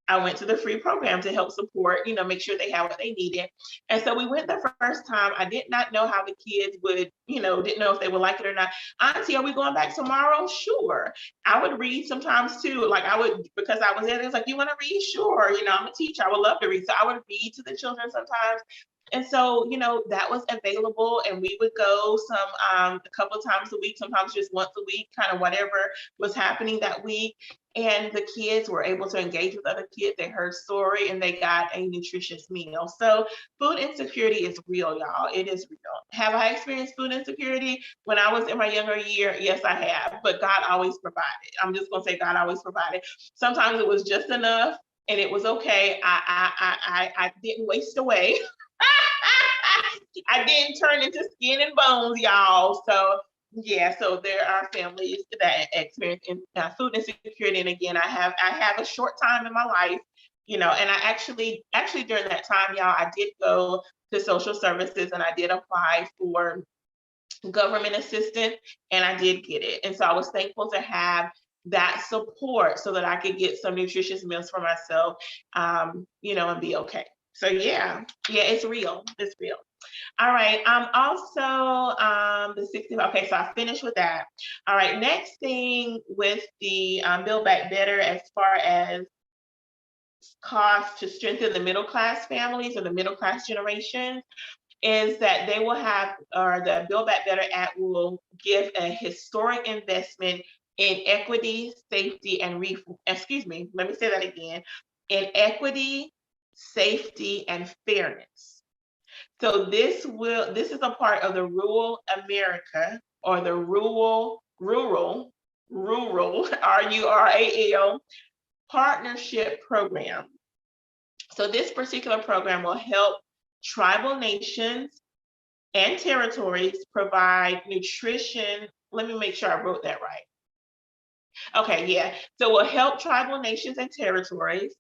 I went to the free program to help support. Make sure they had what they needed. And so we went the first time. I did not know how the kids would, didn't know if they would like it or not. Auntie, are we going back tomorrow? Sure. I would read sometimes too. Like because I was there. It was like, you want to read? Sure. I'm a teacher. I would love to read. So I would read to the children sometimes. And so, that was available, and we would go a couple of times a week, sometimes just once a week, kind of whatever was happening that week. And the kids were able to engage with other kids. They heard story, and they got a nutritious meal. So food insecurity is real, y'all. It is real. Have I experienced food insecurity when I was in my younger year? Yes, I have. But God always provided. I'm just gonna say God always provided. Sometimes it was just enough, and it was okay. I didn't waste away. I didn't turn into skin and bones, y'all. So yeah, so there are families that experience food insecurity, and again, I have a short time in my life, and I actually during that time, y'all, I did go to social services and I did apply for government assistance, and I did get it. And so I was thankful to have that support so that I could get some nutritious meals for myself, and be okay. So yeah, it's real. It's real. All right. Also, the 60. Okay, so I finished with that. All right. Next thing with the Build Back Better, as far as cost to strengthen the middle class families or the middle class generation, is that they will have, or the Build Back Better Act will give a historic investment in equity, safety, and reform. Excuse me, let me say that again. In equity, safety, and fairness. So this is a part of the rural America, or the rural RURAL partnership program. So this particular program will help tribal nations and territories provide nutrition. Let me make sure I wrote that right. Okay, yeah. So we'll help tribal nations and territories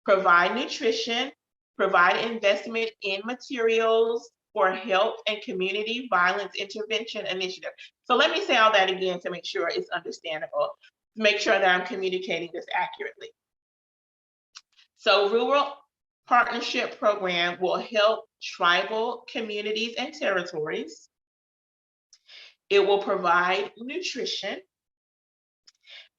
provide nutrition, provide investment in materials for health and community violence intervention initiative. So let me say all that again to make sure it's understandable, make sure that I'm communicating this accurately. So Rural Partnership Program will help tribal communities and territories. It will provide nutrition,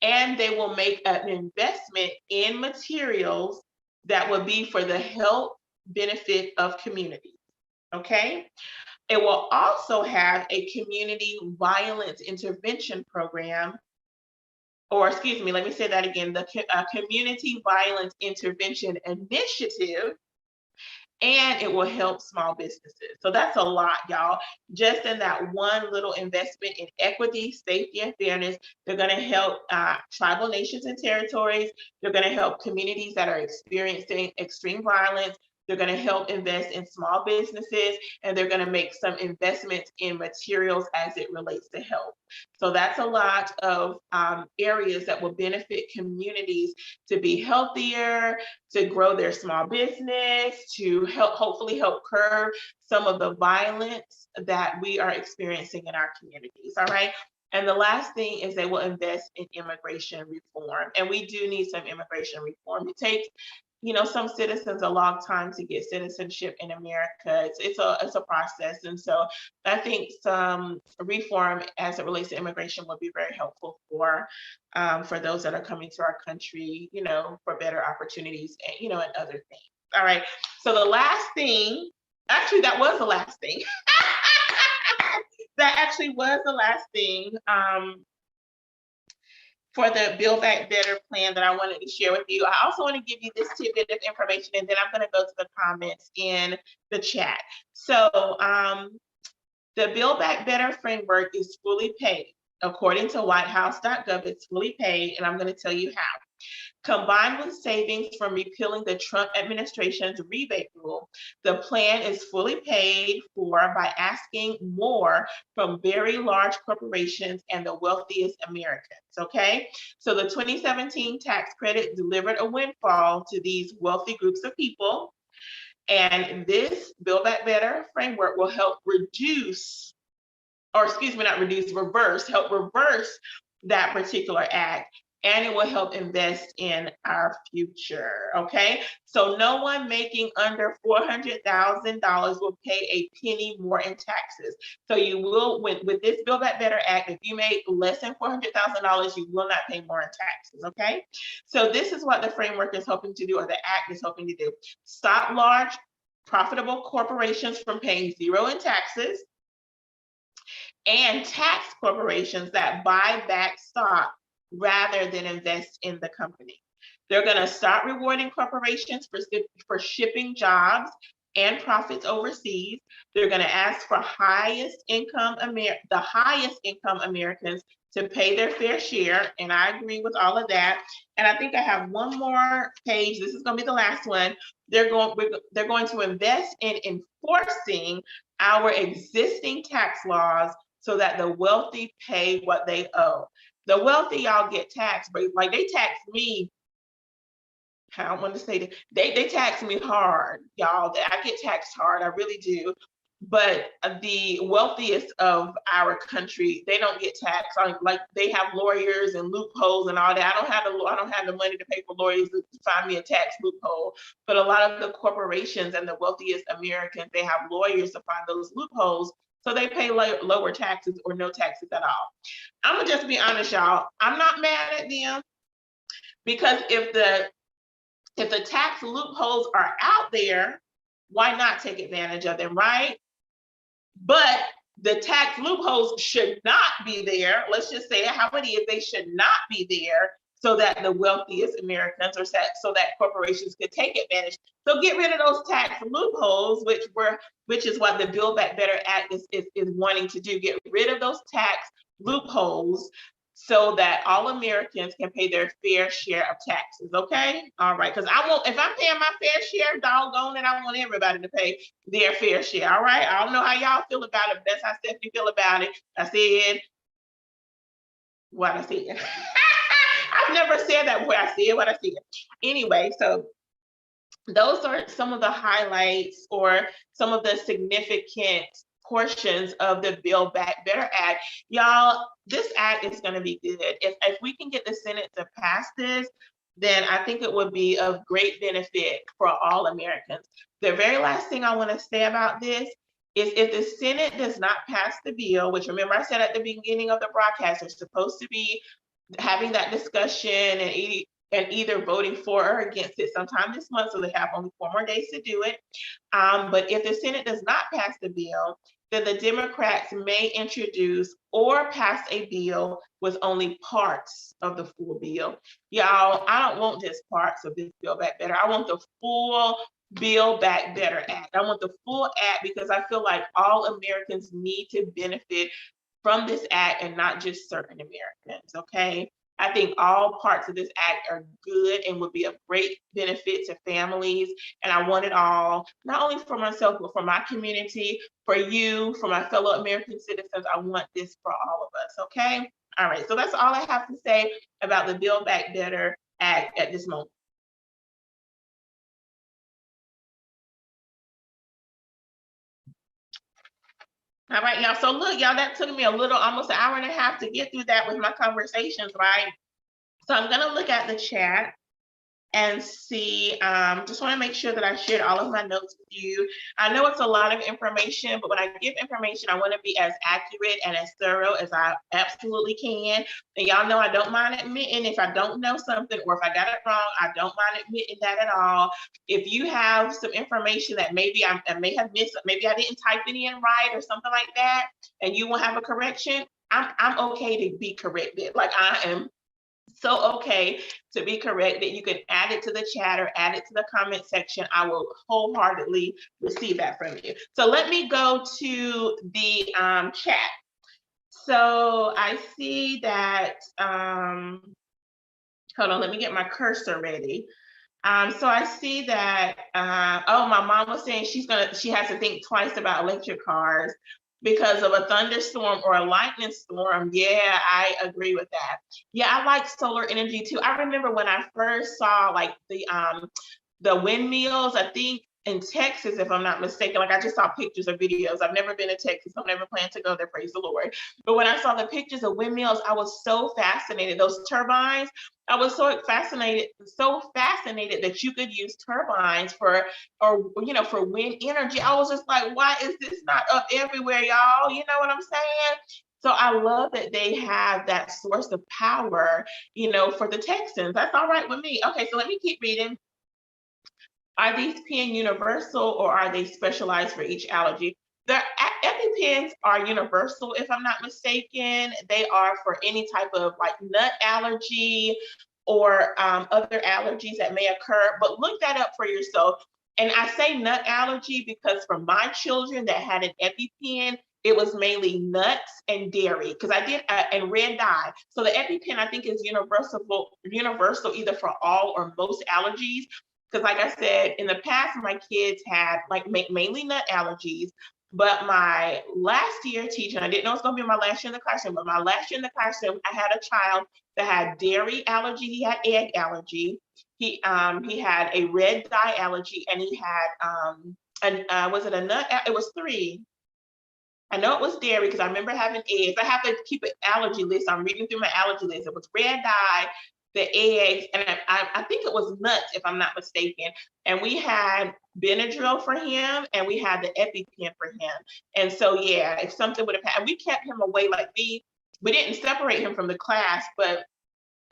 and they will make an investment in materials that will be for the health benefit of communities. Okay. It will also have a community violence intervention program, or excuse me, let me say that again, the community violence intervention initiative, and it will help small businesses. So that's a lot, y'all. Just in that one little investment in equity, safety, and fairness, they're going to help tribal nations and territories. They're going to help communities that are experiencing extreme violence. They're going to help invest in small businesses, and they're going to make some investments in materials as it relates to health. So that's a lot of areas that will benefit communities to be healthier, to grow their small business, to hopefully help curb some of the violence that we are experiencing in our communities. All right. And the last thing is they will invest in immigration reform. And we do need some immigration reform. It takes some citizens a long time to get citizenship in America. It's a process, and so I think some reform as it relates to immigration would be very helpful for those that are coming to our country, for better opportunities, and and other things. All right. So the last thing, actually, that was the last thing. That actually was the last thing. For the Build Back Better plan that I wanted to share with you. I also want to give you this tidbit of information, and then I'm going to go to the comments in the chat. So the Build Back Better framework is fully paid. According to whitehouse.gov, it's fully paid, and I'm going to tell you how. Combined with savings from repealing the Trump administration's rebate rule, the plan is fully paid for by asking more from very large corporations and the wealthiest Americans, okay? So the 2017 tax credit delivered a windfall to these wealthy groups of people, and this Build Back Better framework will help reverse that particular act, and it will help invest in our future, okay? So no one making under $400,000 will pay a penny more in taxes. So you will, with this Build Back Better Act, if you make less than $400,000, you will not pay more in taxes, okay? So this is what the framework is hoping to do, or the act is hoping to do. Stop large, profitable corporations from paying zero in taxes, and tax corporations that buy back stock rather than invest in the company. They're going to start rewarding corporations for shipping jobs and profits overseas. They're going to ask for the highest income Americans to pay their fair share, and I agree with all of that. And I think I have one more page. This is going to be the last one. They're going to invest in enforcing our existing tax laws so that the wealthy pay what they owe. The wealthy, y'all, get taxed, but like they tax me. I don't want to say that they tax me hard, y'all. I get taxed hard, I really do. But the wealthiest of our country, they don't get taxed. Like they have lawyers and loopholes and all that. I don't have the money to pay for lawyers to find me a tax loophole. But a lot of the corporations and the wealthiest Americans, they have lawyers to find those loopholes. So they pay lower taxes or no taxes at all. I'm gonna just be honest, y'all. I'm not mad at them, because if the tax loopholes are out there, why not take advantage of them, right? But the tax loopholes should not be there. Let's just say how many if they should not be there, so that the wealthiest Americans or so that corporations could take advantage. So get rid of those tax loopholes, which is what the Build Back Better Act is wanting to do. Get rid of those tax loopholes so that all Americans can pay their fair share of taxes, okay? All right, because if I'm paying my fair share, doggone it, I want everybody to pay their fair share, all right? I don't know how y'all feel about it, but that's how Stephanie feel about it. I said what I said. I've never said that before. I said what I said. Anyway, so those are some of the highlights or some of the significant portions of the Build Back Better Act. Y'all, this act is going to be good. If we can get the Senate to pass this, then I think it would be of great benefit for all Americans. The very last thing I want to say about this is if the Senate does not pass the bill, which remember I said at the beginning of the broadcast, they're supposed to be having that discussion and either voting for or against it sometime this month, so they have only 4 more days to do it. But if the Senate does not pass the bill, then the Democrats may introduce or pass a bill with only parts of the full bill. Y'all, I don't want just parts of this Build Back Better. I want the full Build Back Better Act. I want the full act, because I feel like all Americans need to benefit from this act and not just certain Americans, okay? I think all parts of this act are good and would be of great benefit to families. And I want it all, not only for myself, but for my community, for you, for my fellow American citizens. I want this for all of us, okay? All right, so that's all I have to say about the Build Back Better Act at this moment. All right, y'all. So look, y'all, that took me almost an hour and a half to get through that with my conversations, right? So I'm gonna look at the chat and see, just wanna make sure that I shared all of my notes with you. I know it's a lot of information, but when I give information, I wanna be as accurate and as thorough as I absolutely can. And y'all know I don't mind admitting if I don't know something or if I got it wrong, I don't mind admitting that at all. If you have some information that maybe I may have missed, maybe I didn't type it in right or something like that, and you will have a correction, I'm okay to be corrected. Like I am so okay to be corrected. You can add it to the chat or add it to the comment section. I will wholeheartedly receive that from you. So let me go to the chat. So I see that, hold on, let me get my cursor ready. So I see that, oh, my mom was saying she has to think twice about electric cars because of a thunderstorm or a lightning storm. Yeah, I agree with that. Yeah, I like solar energy too. I remember when I first saw like the windmills, I think in Texas, if I'm not mistaken, like I just saw pictures or videos. I've never been to Texas. I've never planned to go there, praise the Lord. But when I saw the pictures of windmills, I was so fascinated. Those turbines, I was so fascinated that you could use turbines for wind energy. I was just like, why is this not up everywhere, y'all? You know what I'm saying? So I love that they have that source of power, for the Texans. That's all right with me. Okay, so let me keep reading. Are these pen universal or are they specialized for each allergy? The EpiPens are universal, if I'm not mistaken. They are for any type of like nut allergy or other allergies that may occur, but look that up for yourself. And I say nut allergy because for my children that had an EpiPen, it was mainly nuts and dairy, because I did and red dye. So the EpiPen, I think, is universal either for all or most allergies. Because like I said, in the past, my kids had like mainly nut allergies. But my last year teaching, I didn't know it was going to be my last year in the classroom, but my last year in the classroom, I had a child that had dairy allergy, he had egg allergy, he had a red dye allergy, and he had was it a nut? It was three. I know it was dairy because I remember having eggs. I have to keep an allergy list. I'm reading through my allergy list. It was red dye, the eggs, and I think it was nuts, if I'm not mistaken. And we had Benadryl for him, and we had the EpiPen for him. And so, yeah, if something would have happened, we kept him away. Like we didn't separate him from the class, but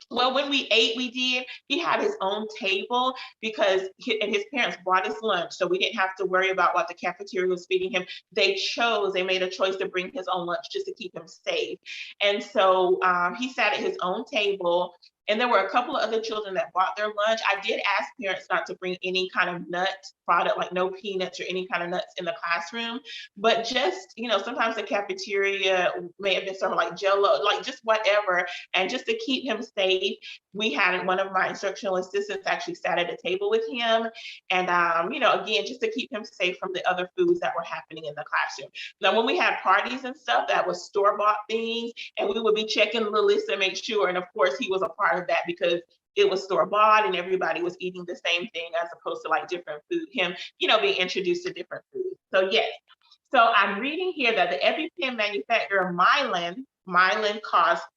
well, when we ate, we did. He had his own table because his parents brought his lunch, so we didn't have to worry about what the cafeteria was feeding him. They made a choice to bring his own lunch just to keep him safe. And so he sat at his own table. And there were a couple of other children that brought their lunch. I did ask parents not to bring any kind of nut product, like no peanuts or any kind of nuts in the classroom. But just, sometimes the cafeteria may have been serving like Jello, like just whatever. And just to keep him safe, we had one of my instructional assistants actually sat at a table with him. And, again, just to keep him safe from the other foods that were happening in the classroom. Now, when we had parties and stuff, that was store-bought things, and we would be checking the list to make sure. And of course, he was a part of that because it was store-bought and everybody was eating the same thing as opposed to like different food, him, being introduced to different foods. So yes. So I'm reading here that the EpiPen manufacturer Mylan costs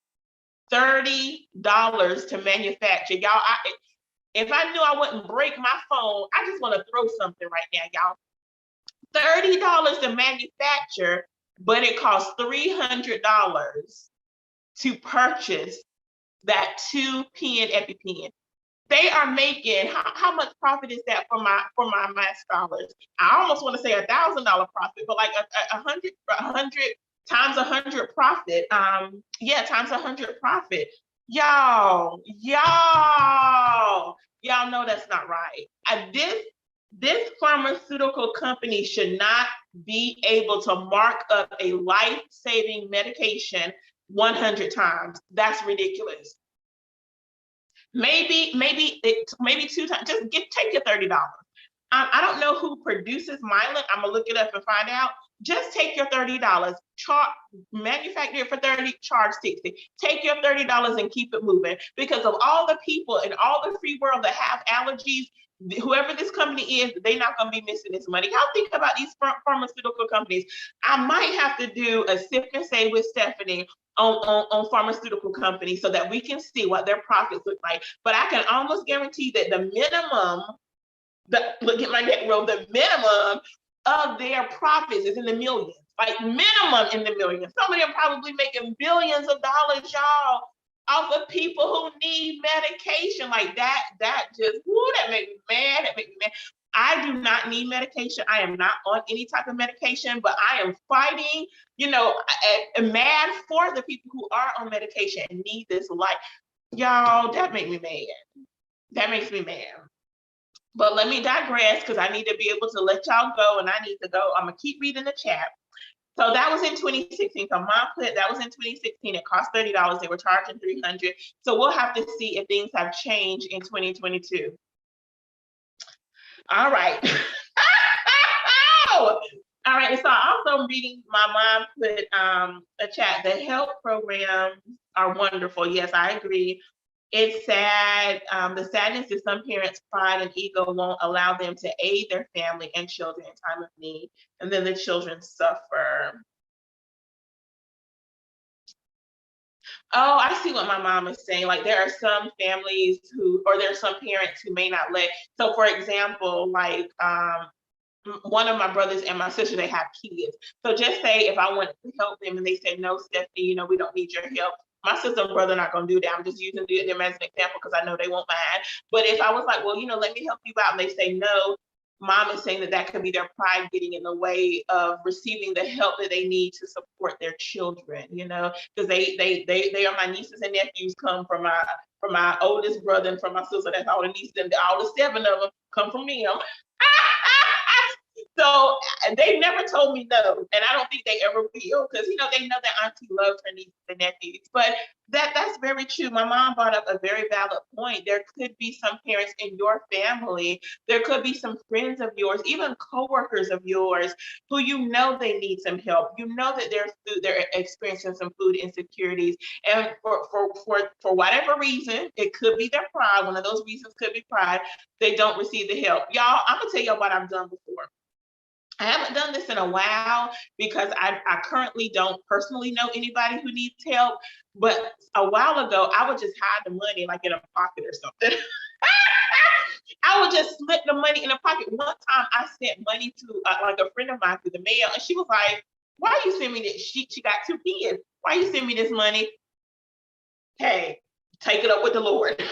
$30 to manufacture. Y'all, if I knew I wouldn't break my phone, I just want to throw something right now, y'all. $30 to manufacture, but it costs $300 to purchase that 2-pen EpiPen. They are making, how much profit is that for my math scholars? I almost want to say $1,000 profit, but like a hundred times 100 profit. Times 100 profit. Y'all know that's not right. This pharmaceutical company should not be able to mark up a life-saving medication 100 times. That's ridiculous. Maybe 2 times. Just take your $30. I don't know who produces Mylan. I'm gonna look it up and find out. Just take your $30. Manufacture it for $30, charge $60. Take your $30 and keep it moving. Because of all the people in all the free world that have allergies, whoever this company is, they're not going to be missing this money. Y'all think about these pharmaceutical companies. I might have to do a sip and say with Stephanie on pharmaceutical companies so that we can see what their profits look like. But I can almost guarantee that the minimum, look at my neck roll, the minimum of their profits is in the millions, like minimum in the millions. Some of them probably making billions of dollars, y'all, off of people who need medication. Like that just, that makes me mad. That makes me mad. I do not need medication. I am not on any type of medication, but I am fighting, mad for the people who are on medication and need this life. Y'all, that makes me mad. That makes me mad. But let me digress because I need to be able to let y'all go and I need to go. I'm going to keep reading the chat. So that was in 2016. So Mom put that was in 2016. It cost $30. They were charging $300. So we'll have to see if things have changed in 2022. All right. All right. So also reading, my mom put a chat. The health programs are wonderful. Yes, I agree. It's sad. The sadness is some parents' pride and ego won't allow them to aid their family and children in time of need, and then the children suffer. Oh, I see what my mom is saying. Like there are some families there are some parents who may not let. So for example, like one of my brothers and my sister, they have kids. So just say if I wanted to help them and they said, no, Stephanie, we don't need your help. My sister and brother are not going to do that. I'm just using them as an example because I know they won't mind. But if I was like, well, let me help you out, and they say no, mom is saying that could be their pride getting in the way of receiving the help that they need to support their children, because they are my nieces and nephews, come from my oldest brother and from my sister. That's all the nieces, and all the 7 of them come from me. So they never told me no, and I don't think they ever will, because they know that auntie loves her nieces and nephews. But that's very true. My mom brought up a very valid point. There could be some parents in your family, there could be some friends of yours, even coworkers of yours, who they need some help. That they're experiencing some food insecurities, and for whatever reason, it could be their pride. One of those reasons could be pride. They don't receive the help. Y'all, I'm gonna tell y'all what I've done before. I haven't done this in a while because I currently don't personally know anybody who needs help. But a while ago, I would just hide the money like in a pocket or something. I would just slip the money in a pocket. One time I sent money to like a friend of mine through the mail, and she was like, "Why are you sending me this?" She got 2 kids. "Why are you sending me this money?" Hey, take it up with the Lord.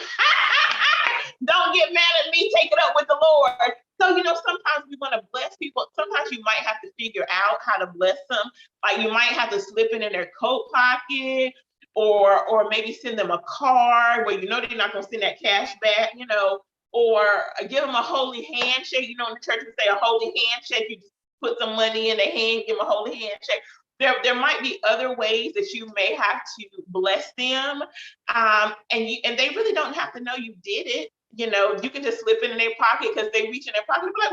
Don't get mad at me. Take it up with the Lord. So, sometimes we want to bless people. Sometimes you might have to figure out how to bless them. Like you might have to slip it in their coat pocket, or maybe send them a card where they're not going to send that cash back, or give them a holy handshake. In the church we say a holy handshake. You just put some money in their hand, give them a holy handshake. There might be other ways that you may have to bless them, and they really don't have to know you did it. You can just slip it in their pocket because they reach in their pocket and be like,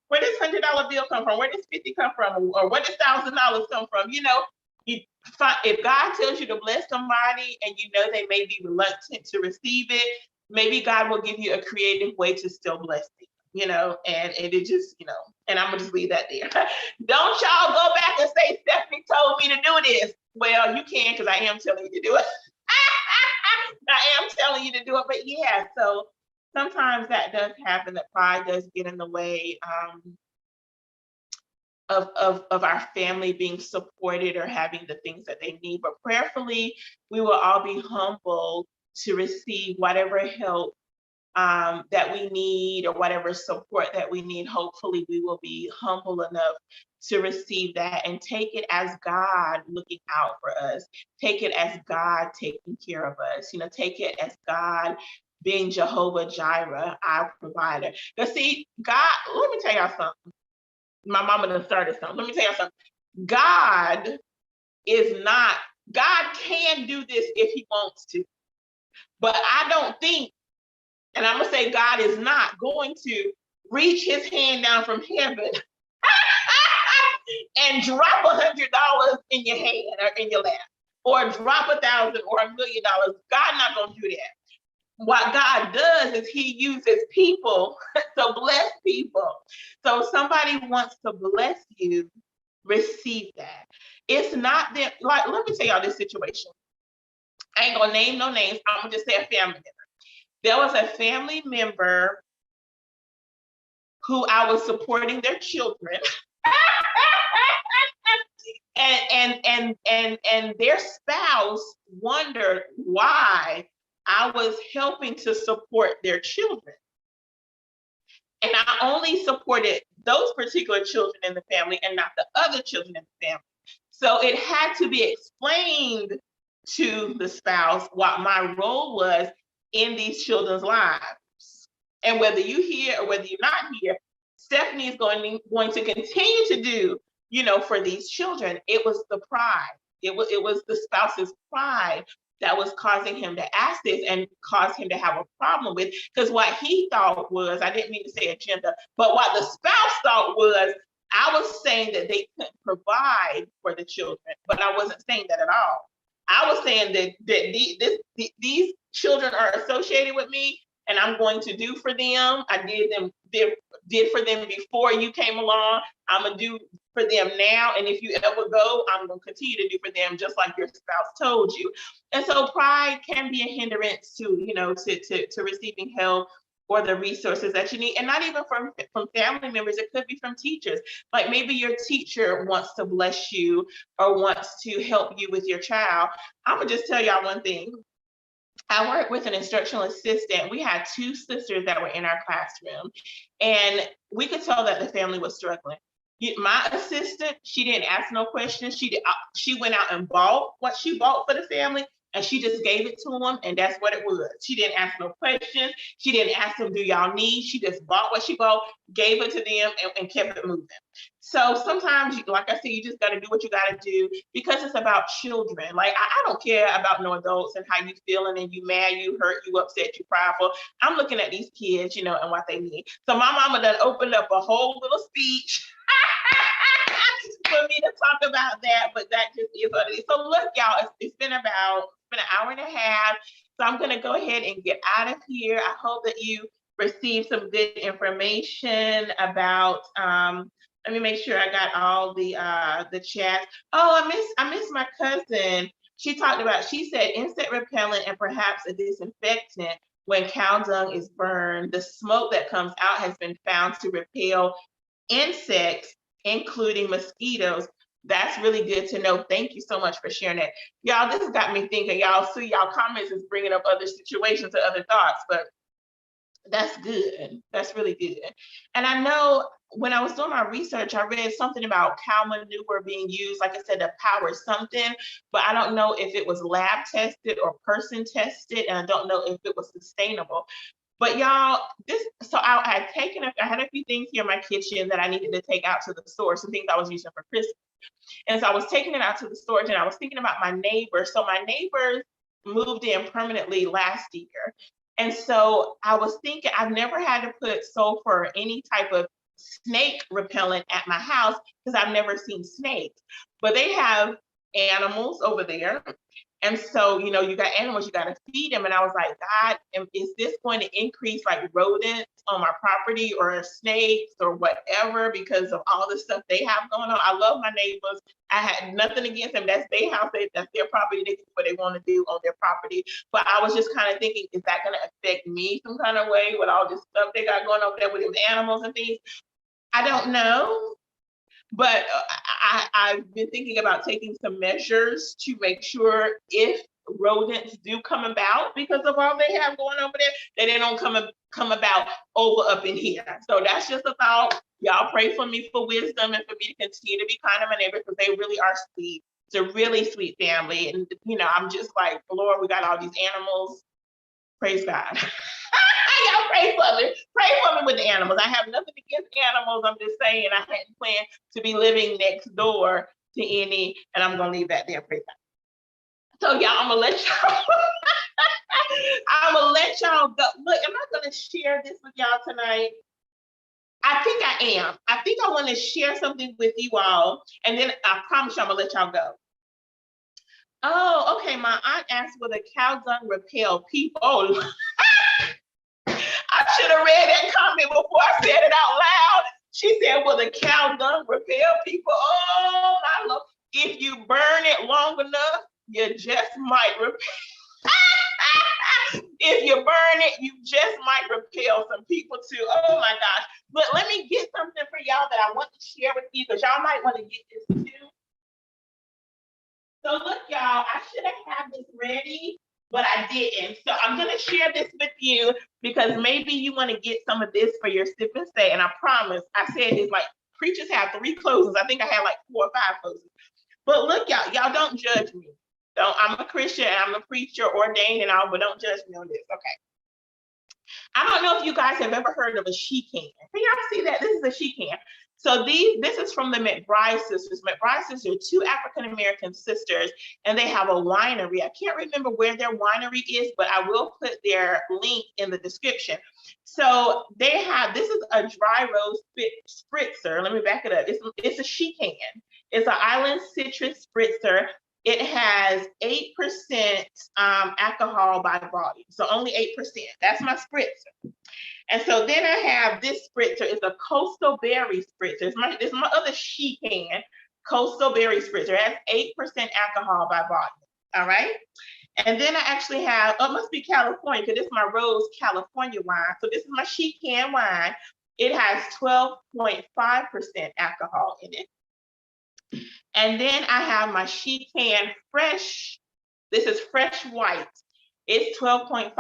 where does $100 bill come from? Where does 50 come from? Or where does $1,000 come from? If God tells you to bless somebody and they may be reluctant to receive it, maybe God will give you a creative way to still bless them. And it just, and I'm gonna just leave that there. Don't y'all go back and say Stephanie told me to do this. Well, you can, because I am telling you to do it. I am telling you to do it, but yeah, so sometimes that does happen, that pride does get in the way of our family being supported or having the things that they need. But prayerfully, we will all be humble to receive whatever help that we need, or whatever support that we need. Hopefully, we will be humble enough to receive that and take it as God looking out for us. Take it as God taking care of us. Take it as God being Jehovah Jireh, our provider. But see, God, let me tell y'all something. My mama done started something. Let me tell y'all something. God can do this if he wants to. But I don't think, and I'm going to say God is not going to reach his hand down from heaven and drop $100 in your hand or in your lap, or drop $1,000 or $1 million. God not going to do that. What God does is he uses people to bless people. So if somebody wants to bless you, receive that. It's not that, like, let me tell y'all this situation. I ain't gonna name no names. I'm gonna just say a family member. There was a family member who I was supporting their children. and their spouse wondered why I was helping to support their children. And I only supported those particular children in the family and not the other children in the family. So it had to be explained to the spouse what my role was in these children's lives. And whether you hear or whether you're not here, Stephanie is going to continue to do, for these children. It was the pride. It was the spouse's pride that was causing him to ask this and caused him to have a problem with, because what he thought was, I didn't mean to say agenda, but what the spouse thought was, I was saying that they couldn't provide for the children, but I wasn't saying that at all. I was saying that these children are associated with me, and I'm going to do for them. I did for them before you came along. I'm gonna do for them now, and if you ever go, I'm gonna continue to do for them, just like your spouse told you. And so pride can be a hindrance to to receiving help or the resources that you need, and not even from family members. It could be from teachers. Like maybe your teacher wants to bless you or wants to help you with your child. I'm gonna just tell y'all one thing. I worked with an instructional assistant. We had 2 sisters that were in our classroom, and we could tell that the family was struggling. My assistant, she didn't ask no questions. She went out and bought what she bought for the family, And she just gave it to them, and that's what it was. She didn't ask no questions. She didn't ask them, do y'all need? She just bought what she bought, gave it to them, and kept it moving. So sometimes, like I said, you just got to do what you got to do because it's about children. Like, I don't care about no adults and how you feeling and you mad, you hurt, you upset, you prideful. I'm looking at these kids, and what they need. So my mama done opened up a whole little speech for me to talk about that, but that just is what it is. So look, y'all, it's been an hour and a half. So I'm gonna go ahead and get out of here. I hope that you received some good information about let me make sure I got all the chats. Oh, I miss my cousin. She said insect repellent and perhaps a disinfectant when cow dung is burned. The smoke that comes out has been found to repel insects, including mosquitoes. That's really good to know. Thank you so much for sharing that. Y'all, this has got me thinking. Y'all see, y'all comments is bringing up other situations or other thoughts, but that's good. That's really good. And I know when I was doing my research, I read something about cow manure being used, like I said, to power something, but I don't know if it was lab tested or person tested, and I don't know if it was sustainable. But y'all, I had a few things here in my kitchen that I needed to take out to the store, some things I was using for Christmas. And so I was taking it out to the storage, and I was thinking about my neighbor. So my neighbors moved in permanently last year. And so I was thinking, I've never had to put sulfur or any type of snake repellent at my house because I've never seen snakes. But they have animals over there. And so, you got animals, you got to feed them. And I was like, God, is this going to increase like rodents on my property or snakes or whatever because of all the stuff they have going on? I love my neighbors. I had nothing against them. That's their house. That's their property. They do what they want to do on their property. But I was just kind of thinking, is that going to affect me some kind of way with all this stuff they got going over there with the animals and things? I don't know. But I've been thinking about taking some measures to make sure if rodents do come about because of all they have going over there, that they don't come about over up in here. So that's just a thought. Y'all pray for me for wisdom and for me to continue to be kind to my neighbors because they really are sweet. It's a really sweet family. And, I'm just like, Lord, we got all these animals. Praise God. Y'all pray for me. Pray for me with the animals. I have nothing against animals. I'm just saying I hadn't planned to be living next door to any, and I'm gonna leave that there. Pray God. So y'all, I'm gonna let y'all go. Look, am I gonna share this with y'all tonight? I think I am. I think I want to share something with you all, and then I promise you I'm gonna let y'all go. Oh, okay. My aunt asked, will the cow dung repel people? Oh, I should have read that comment before I said it out loud. She said, will the cow dung repel people? Oh, my Lord. If you burn it long enough, you just might repel. If you burn it, you just might repel some people too. Oh my gosh. But let me get something for y'all that I want to share with you because y'all might want to get this too. So look, y'all, I should have had this ready, but I didn't. So I'm going to share this with you because maybe you want to get some of this for your sip and stay. And I promise, I said it's like preachers have 3 closings. I think I had like 4 or 5 closings. But look, y'all don't judge me. I'm a Christian, I'm a preacher ordained and all, but don't judge me on this. Okay. I don't know if you guys have ever heard of a she-can. Can y'all see that? This is a she-can. So this is from the McBride sisters. McBride sisters are 2 African-American sisters, and they have a winery. I can't remember where their winery is, but I will put their link in the description. So this is a dry rose spritzer. Let me back it up. It's a she-can. It's an island citrus spritzer. It has 8% alcohol by volume, so only 8%. That's my spritzer. And so then I have this spritzer. It's a coastal berry spritzer. It's my other she-can coastal berry spritzer. It has 8% alcohol by volume. All right. And then I actually have, it must be California because this is my Rose California wine. So this is my she-can wine. It has 12.5% alcohol in it. And then I have my she-can fresh. This is fresh white. It's 12.5%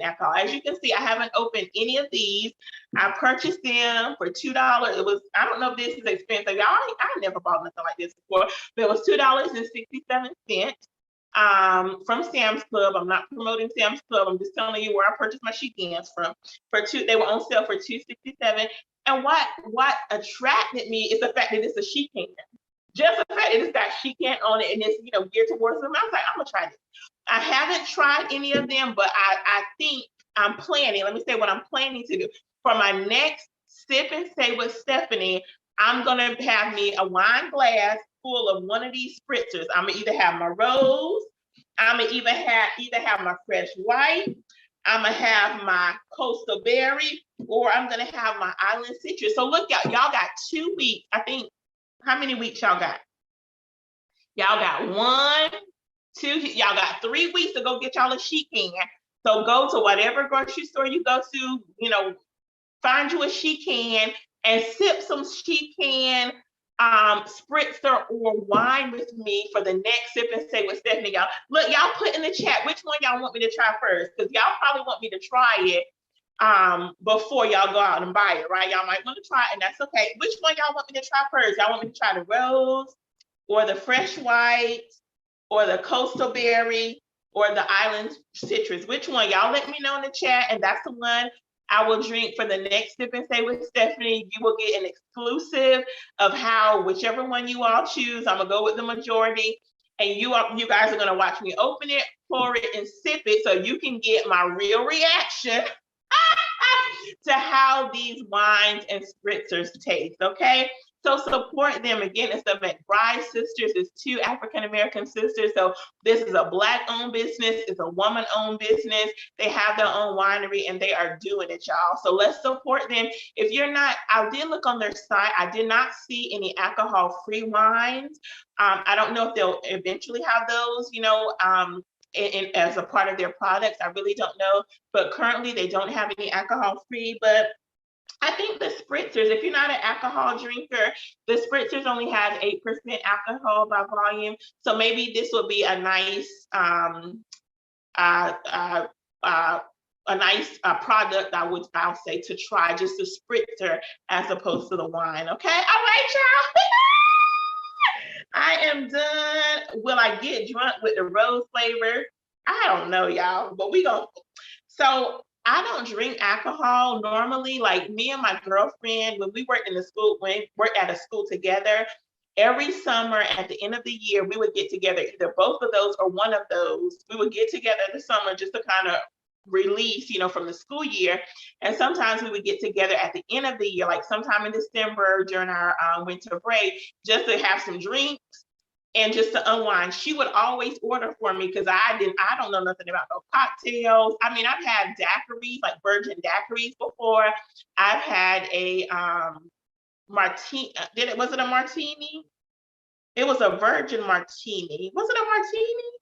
alcohol. As you can see, I haven't opened any of these. I purchased them for $2. I don't know if this is expensive. Y'all, I never bought nothing like this before, but it was $2.67. from Sam's Club. I'm not promoting Sam's Club. I'm just telling you where I purchased my sheet cans from. They were on sale for $2.67. And what attracted me is the fact that it's a sheet can. Just the fact that it's got sheet can on it and it's geared towards them. I was like, I'm gonna try this. I haven't tried any of them, but I think I'm planning. Let me say what I'm planning to do for my next Sip and Say with Stephanie. I'm gonna have me a wine glass full of one of these spritzers. I'm gonna either have my rose, I'm gonna either have my fresh white, I'm gonna have my coastal berry, or I'm gonna have my island citrus. So look, y'all got 2 weeks. I think, how many weeks y'all got? Y'all got 1, 2, y'all got 3 weeks to go get y'all a sheet can. So go to whatever grocery store you go to, find you a sheet can and sip some sheet can spritzer or wine with me for the next Sip and Say with Stephanie. Y'all, look, y'all put in the chat which one y'all want me to try first, because y'all probably want me to try it before y'all go out and buy it, right? Y'all might want to try it, and that's okay. Which one y'all want me to try first? Y'all want me to try the rose, or the fresh white, or the coastal berry, or the island citrus? Which one? Y'all let me know in the chat, and that's the one I will drink for the next Sip and Say with Stephanie. You will get an exclusive of whichever one you all choose. I'm gonna go with the majority, and you guys are gonna watch me open it, pour it, and sip it, so you can get my real reaction to how these wines and spritzers taste. Okay, so support them. Again, it's the McBride sisters. It's 2 African-American sisters. So this is a Black-owned business. It's a woman-owned business. They have their own winery, and they are doing it, y'all. So let's support them. If you're not, I did look on their site. I did not see any alcohol-free wines. I don't know if they'll eventually have those, as a part of their products. I really don't know. But currently, they don't have any alcohol-free. But I think the spritzers, if you're not an alcohol drinker, the spritzers only have 8% alcohol by volume. So maybe this would be a nice product I'll say to try, just a spritzer as opposed to the wine. Okay, all right, y'all. I am done. Will I get drunk with the rose flavor? I don't know, y'all, but so I don't drink alcohol normally. Like me and my girlfriend, when we worked at a school together, every summer at the end of the year, we would get together, either both of those or one of those. We would get together in the summer just to kind of release, from the school year. And sometimes we would get together at the end of the year, like sometime in December during our winter break, just to have some drinks and just to unwind. She would always order for me because I don't know nothing about no cocktails. I mean, I've had daiquiris, like virgin daiquiris before. I've had a martini. Was it a martini? It was a virgin martini. Was it a martini?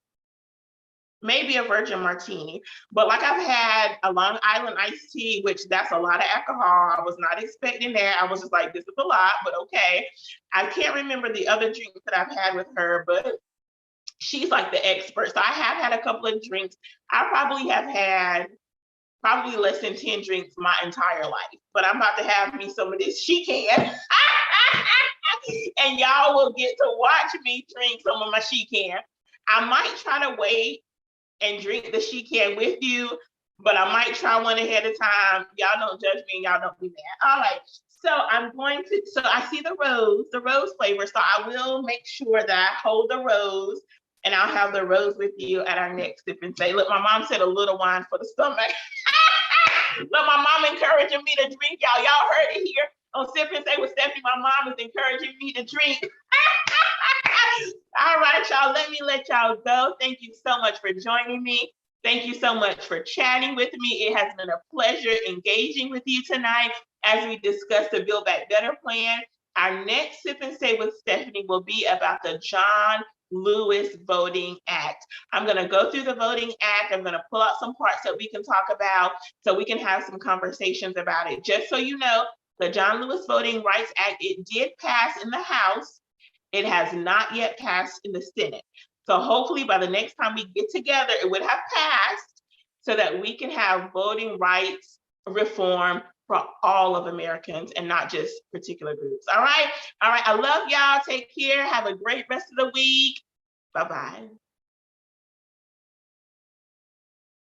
Maybe a virgin martini. But like, I've had a Long Island iced tea, which that's a lot of alcohol. I was not expecting that. I was just like, this is a lot, but okay. I can't remember the other drinks that I've had with her, but she's like the expert. So I have had a couple of drinks. I probably have had less than 10 drinks my entire life, but I'm about to have me some of this. She can. And y'all will get to watch me drink some of my she can. I might try to wait and drink the she can with you, but I might try one ahead of time. Y'all don't judge me and y'all don't be mad. All right. So so I see the rose flavor. So I will make sure that I hold the rose, and I'll have the rose with you at our next Sip and Say. Look, my mom said a little wine for the stomach. Look, my mom encouraging me to drink, y'all. Y'all heard it here on Sip and Say with Stephanie. My mom is encouraging me to drink. All right, y'all, let y'all go. Thank you so much for joining me. Thank you so much for chatting with me. It has been a pleasure engaging with you tonight as we discuss the Build Back Better plan. Our next Sip and Say with Stephanie will be about the John Lewis Voting Act. I'm going to go through the Voting Act. I'm going to pull out some parts that we can talk about so we can have some conversations about it. Just so you know, the John Lewis Voting Rights Act, it did pass in the House. It has not yet passed in the Senate. So hopefully by the next time we get together, it would have passed so that we can have voting rights reform for all of Americans and not just particular groups. All right. I love y'all. Take care. Have a great rest of the week. Bye-bye.